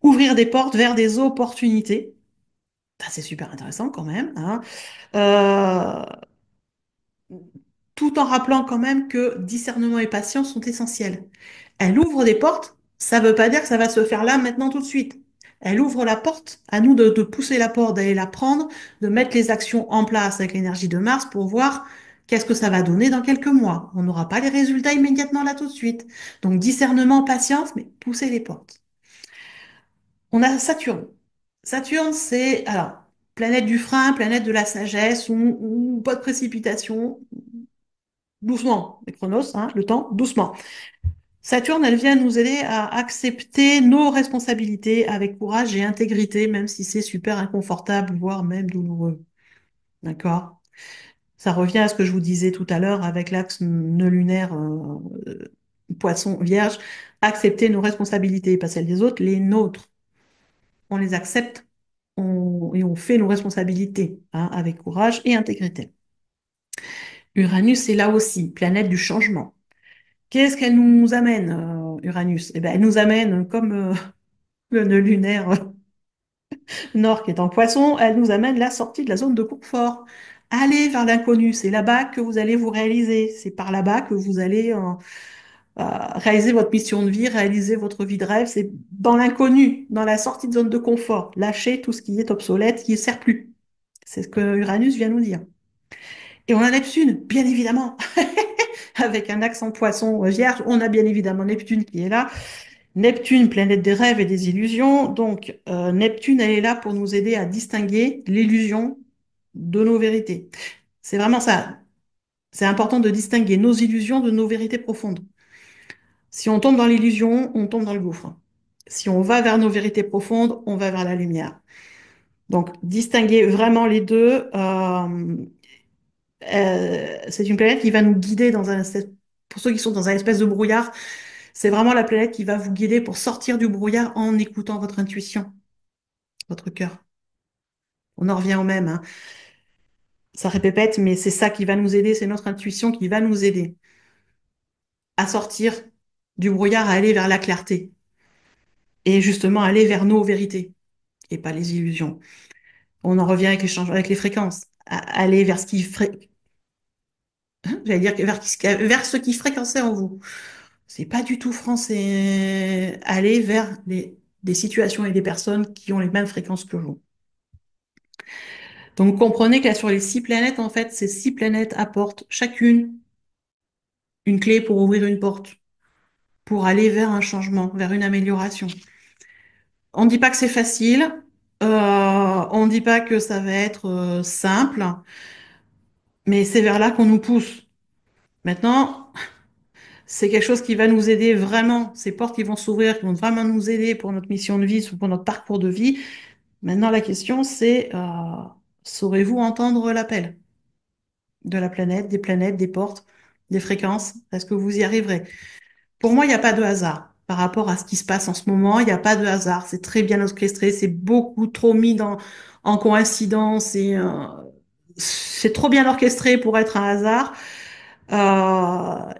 Speaker 1: ouvrir des portes vers des opportunités. Ça, c'est super intéressant quand même, hein. Euh, Tout en rappelant quand même que discernement et patience sont essentiels. Elle ouvre des portes, ça ne veut pas dire que ça va se faire là, maintenant, tout de suite. Elle ouvre la porte, à nous de pousser la porte, d'aller la prendre, de mettre les actions en place avec l'énergie de Mars pour voir qu'est-ce que ça va donner dans quelques mois. On n'aura pas les résultats immédiatement là tout de suite. Donc discernement, patience, mais pousser les portes. On a Saturne. Saturne, c'est alors planète du frein, planète de la sagesse, ou pas de précipitation, doucement, les chronos, hein, le temps, doucement. Saturne, elle vient nous aider à accepter nos responsabilités avec courage et intégrité, même si c'est super inconfortable, voire même douloureux. D'accord? Ça revient à ce que je vous disais tout à l'heure avec l'axe nœud lunaire Poisson Vierge. Accepter nos responsabilités, pas celles des autres, les nôtres. On les accepte et on fait nos responsabilités, hein, avec courage et intégrité. Uranus est là aussi, planète du changement. Qu'est-ce qu'elle nous amène, Uranus? Eh ben, elle nous amène, comme le nœud lunaire nord qui est en poisson, elle nous amène la sortie de la zone de confort. Allez vers l'inconnu, c'est là-bas que vous allez vous réaliser. C'est par là-bas que vous allez réaliser votre mission de vie, réaliser votre vie de rêve. C'est dans l'inconnu, dans la sortie de zone de confort. Lâchez tout ce qui est obsolète, qui ne sert plus. C'est ce que Uranus vient nous dire. Et on a Neptune, bien évidemment, avec un accent poisson vierge. On a bien évidemment Neptune qui est là. Neptune, planète des rêves et des illusions. Donc, Neptune, elle est là pour nous aider à distinguer l'illusion de nos vérités. C'est vraiment ça. C'est important de distinguer nos illusions de nos vérités profondes. Si on tombe dans l'illusion, on tombe dans le gouffre. Si on va vers nos vérités profondes, on va vers la lumière. Donc, distinguer vraiment les deux. C'est une planète qui va nous guider pour ceux qui sont dans un espèce de brouillard, c'est vraiment la planète qui va vous guider pour sortir du brouillard en écoutant votre intuition, votre cœur. On en revient au même, hein. Ça répète, mais c'est ça qui va nous aider, c'est notre intuition qui va nous aider à sortir du brouillard, à aller vers la clarté et justement aller vers nos vérités et pas les illusions. On en revient avec avec les fréquences, aller vers j'allais dire vers ce qui fréquençait en vous. C'est pas du tout français. Aller vers des situations et des personnes qui ont les mêmes fréquences que vous. Donc, comprenez que là, sur les 6 planètes, en fait, ces 6 planètes apportent chacune une clé pour ouvrir une porte, pour aller vers un changement, vers une amélioration. On ne dit pas que c'est facile, on ne dit pas que ça va être simple, mais c'est vers là qu'on nous pousse. Maintenant, c'est quelque chose qui va nous aider vraiment, ces portes qui vont s'ouvrir, qui vont vraiment nous aider pour notre mission de vie, ou pour notre parcours de vie. Maintenant, la question, c'est, saurez-vous entendre l'appel de la planète, des portes, des fréquences? Est-ce que vous y arriverez? Pour moi, il n'y a pas de hasard. Par rapport à ce qui se passe en ce moment, il n'y a pas de hasard. C'est très bien orchestré, c'est beaucoup trop mis en coïncidence et c'est trop bien orchestré pour être un hasard.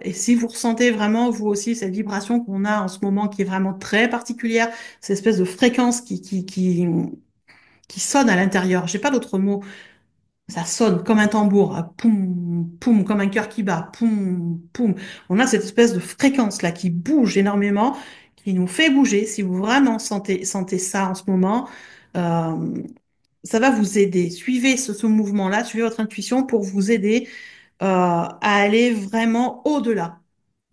Speaker 1: Et si vous ressentez vraiment, vous aussi, cette vibration qu'on a en ce moment qui est vraiment très particulière, cette espèce de fréquence qui sonne à l'intérieur, j'ai pas d'autre mot, ça sonne comme un tambour, poum, poum, comme un cœur qui bat, poum, poum. On a cette espèce de fréquence-là qui bouge énormément, qui nous fait bouger. Si vous vraiment sentez ça en ce moment, euh, ça va vous aider. Suivez ce mouvement-là, suivez votre intuition pour vous aider à aller vraiment au-delà.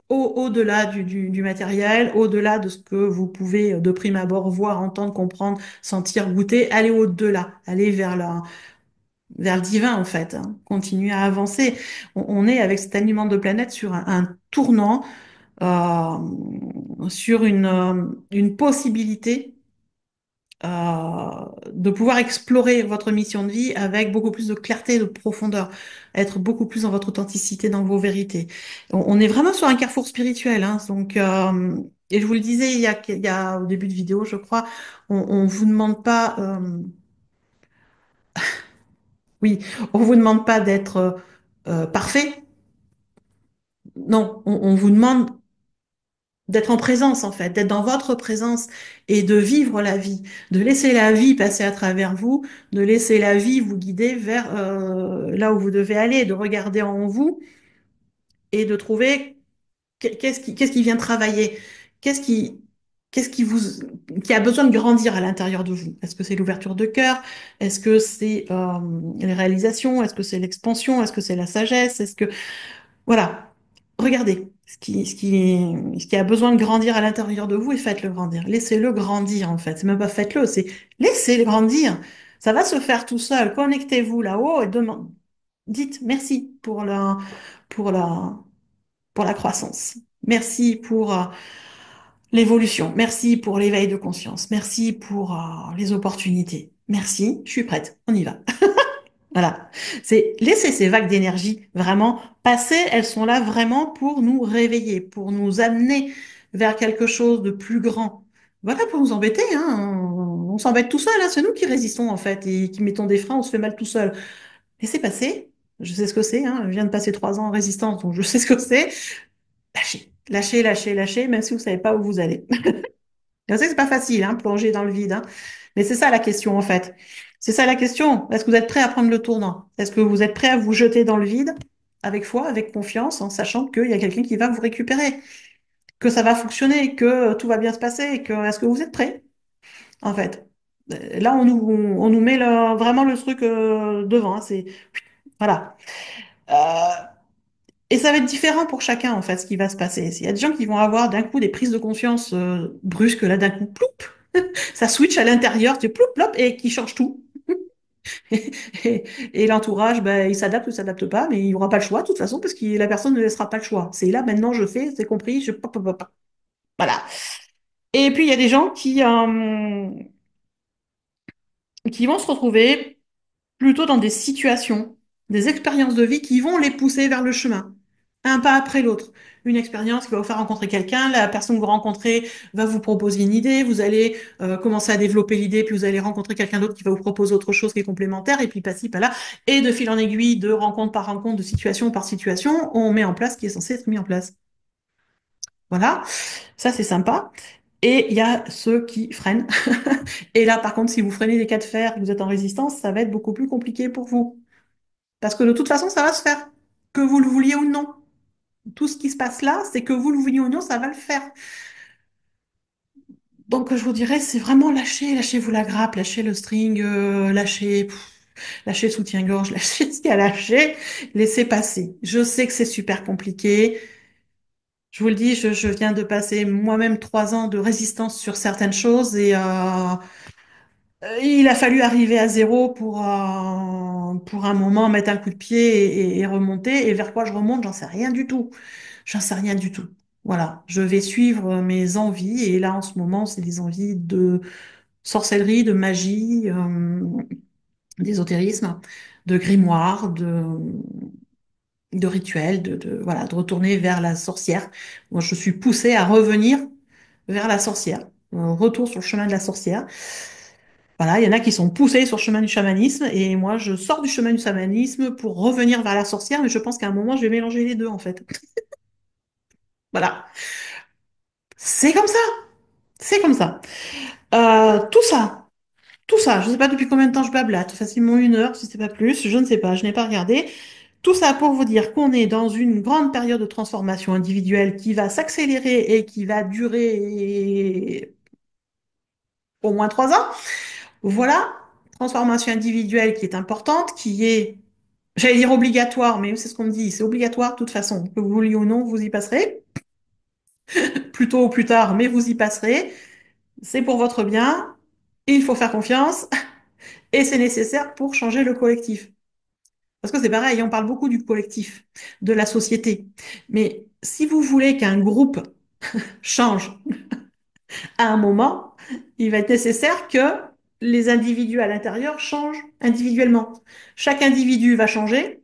Speaker 1: Au-delà du matériel, au-delà de ce que vous pouvez de prime abord voir, entendre, comprendre, sentir, goûter, aller au-delà, aller vers le divin en fait, hein. Continuer à avancer. On est avec cet alignement de planète sur un tournant, sur une possibilité de pouvoir explorer votre mission de vie avec beaucoup plus de clarté, de profondeur, être beaucoup plus dans votre authenticité, dans vos vérités. On est vraiment sur un carrefour spirituel, hein, donc et je vous le disais il y a au début de vidéo, je crois, on vous demande pas, oui, on vous demande pas d'être parfait. Non, on vous demande d'être en présence en fait, d'être dans votre présence et de vivre la vie, de laisser la vie passer à travers vous, de laisser la vie vous guider vers là où vous devez aller, de regarder en vous et de trouver qu'est-ce qui vient travailler, qu'est-ce qui qu'est-ce qui a besoin de grandir à l'intérieur de vous. Est-ce que c'est l'ouverture de cœur? Est-ce que c'est les réalisations? Est-ce que c'est l'expansion? Est-ce que c'est la sagesse? Est-ce que voilà. Regardez ce qui a besoin de grandir à l'intérieur de vous et faites-le grandir. Laissez-le grandir, en fait. C'est même pas faites-le, c'est laissez-le grandir. Ça va se faire tout seul. Connectez-vous là-haut et dites merci pour la, pour la croissance. Merci pour l'évolution. Merci pour l'éveil de conscience. Merci pour les opportunités. Merci, je suis prête. On y va. Voilà. C'est laisser ces vagues d'énergie vraiment passer. Elles sont là vraiment pour nous réveiller, pour nous amener vers quelque chose de plus grand. Voilà, pour nous embêter, hein. On s'embête tout seul, hein. C'est nous qui résistons, en fait, et qui mettons des freins, on se fait mal tout seul. Laissez passer. Je sais ce que c'est, hein. Je viens de passer 3 ans en résistance, donc je sais ce que c'est. Lâchez, lâchez, lâchez, lâchez, même si vous savez pas où vous allez. Je sais que c'est pas facile, hein, plonger dans le vide, hein. Mais c'est ça la question, en fait. C'est ça la question. Est-ce que vous êtes prêt à prendre le tournant? Est-ce que vous êtes prêt à vous jeter dans le vide avec foi, avec confiance, en sachant qu'il y a quelqu'un qui va vous récupérer, que ça va fonctionner, que tout va bien se passer, que est-ce que vous êtes prêt, en fait? Là, on nous met vraiment le truc devant, hein, c'est voilà. Euh, et ça va être différent pour chacun, en fait, ce qui va se passer. Il y a des gens qui vont avoir d'un coup des prises de conscience brusques, là, d'un coup, ploup, ça switch à l'intérieur, tu ploup, plop, et qui change tout. Et, et l'entourage, ben, il s'adapte ou s'adapte pas, mais il n'aura pas le choix de toute façon parce que la personne ne laissera pas le choix. C'est là, maintenant, je fais, c'est compris, je... pop, pop, pop. Voilà. Et puis, il y a des gens qui vont se retrouver plutôt dans des situations, des expériences de vie qui vont les pousser vers le chemin, un pas après l'autre. Une expérience qui va vous faire rencontrer quelqu'un, la personne que vous rencontrez va vous proposer une idée, vous allez commencer à développer l'idée, puis vous allez rencontrer quelqu'un d'autre qui va vous proposer autre chose qui est complémentaire, et puis pas-ci, pas-là, et de fil en aiguille, de rencontre par rencontre, de situation par situation, on met en place ce qui est censé être mis en place. Voilà, ça c'est sympa. Et il y a ceux qui freinent. Et là, par contre, si vous freinez des cas de fer, que vous êtes en résistance, ça va être beaucoup plus compliqué pour vous. Parce que de toute façon, ça va se faire. Que vous le vouliez ou non. Tout ce qui se passe là, c'est que vous le vouliez ou non, ça va le faire. Donc, je vous dirais, c'est vraiment lâcher, lâchez-vous la grappe, lâchez le string, lâchez le soutien-gorge, lâchez ce qu'il y a à lâcher, laissez passer. Je sais que c'est super compliqué. Je vous le dis, je viens de passer moi-même 3 ans de résistance sur certaines choses et il a fallu arriver à zéro pour un moment mettre un coup de pied et remonter. Et vers quoi je remonte, j'en sais rien du tout. J'en sais rien du tout. Voilà, je vais suivre mes envies et là en ce moment c'est des envies de sorcellerie, de magie, d'ésotérisme, de grimoire, de rituels, voilà, de retourner vers la sorcière. Moi je suis poussée à revenir vers la sorcière. Retour sur le chemin de la sorcière. Voilà, il y en a qui sont poussés sur le chemin du chamanisme et moi je sors du chemin du chamanisme pour revenir vers la sorcière, mais je pense qu'à un moment je vais mélanger les deux en fait. Voilà, c'est comme ça, c'est comme ça. Tout ça, tout ça, je ne sais pas depuis combien de temps je blablate, facilement 1 heure, si c'est pas plus, je ne sais pas, je n'ai pas regardé. Tout ça pour vous dire qu'on est dans une grande période de transformation individuelle qui va s'accélérer et qui va durer au moins 3 ans. Voilà, transformation individuelle qui est importante, qui est, j'allais dire obligatoire, mais c'est ce qu'on me dit, c'est obligatoire de toute façon, que vous vouliez ou non, vous y passerez, plus tôt ou plus tard, mais vous y passerez. C'est pour votre bien, il faut faire confiance et c'est nécessaire pour changer le collectif. Parce que c'est pareil, on parle beaucoup du collectif, de la société. Mais si vous voulez qu'un groupe change à un moment, il va être nécessaire que les individus à l'intérieur changent individuellement. Chaque individu va changer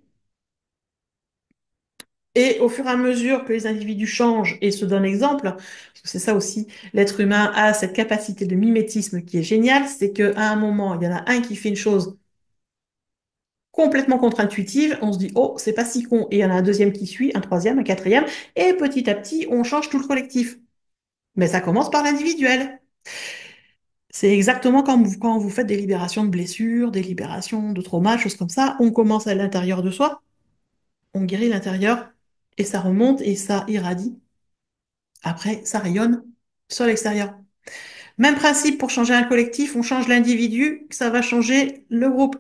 Speaker 1: et au fur et à mesure que les individus changent et se donnent exemple, parce que c'est ça aussi, l'être humain a cette capacité de mimétisme qui est géniale, c'est qu'à un moment, il y en a un qui fait une chose complètement contre-intuitive, on se dit, oh, c'est pas si con. Et il y en a un deuxième qui suit, un troisième, un quatrième, et petit à petit, on change tout le collectif. Mais ça commence par l'individuel. C'est exactement comme quand vous faites des libérations de blessures, des libérations de traumas, choses comme ça. On commence à l'intérieur de soi, on guérit l'intérieur, et ça remonte et ça irradie. Après, ça rayonne sur l'extérieur. Même principe pour changer un collectif, on change l'individu, ça va changer le groupe.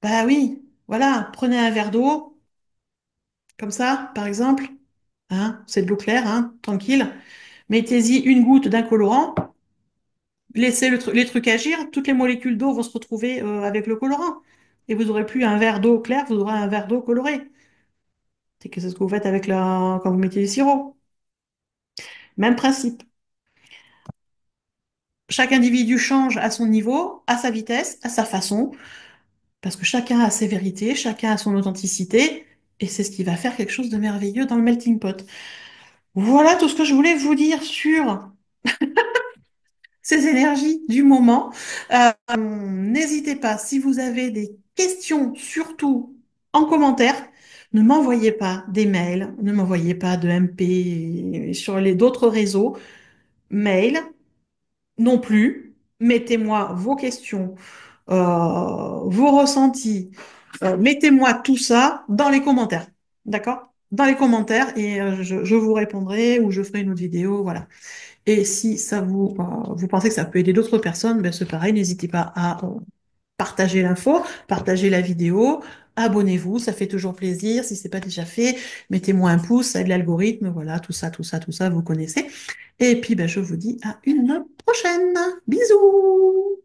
Speaker 1: Bah oui, voilà, prenez un verre d'eau, comme ça, par exemple. Hein, c'est de l'eau claire, hein, tranquille. Mettez-y une goutte d'un colorant, laissez les trucs agir, toutes les molécules d'eau vont se retrouver avec le colorant. Et vous n'aurez plus un verre d'eau claire, vous aurez un verre d'eau coloré. C'est ce que vous faites avec quand vous mettez du sirop. Même principe. Chaque individu change à son niveau, à sa vitesse, à sa façon, parce que chacun a ses vérités, chacun a son authenticité, et c'est ce qui va faire quelque chose de merveilleux dans le melting pot. Voilà tout ce que je voulais vous dire sur ces énergies du moment. N'hésitez pas, si vous avez des questions, surtout en commentaire, ne m'envoyez pas des mails, ne m'envoyez pas de MP sur les d'autres réseaux. Mail non plus. Mettez-moi vos questions, vos ressentis. Mettez-moi tout ça dans les commentaires. D'accord? Dans les commentaires et je vous répondrai ou je ferai une autre vidéo. Voilà. Et si vous pensez que ça peut aider d'autres personnes, ben c'est pareil, n'hésitez pas à partager l'info, partager la vidéo, abonnez-vous, ça fait toujours plaisir. Si c'est pas déjà fait, mettez-moi un pouce, ça aide l'algorithme, voilà, tout ça, tout ça, tout ça, vous connaissez. Et puis, ben, je vous dis à une prochaine. Bisous!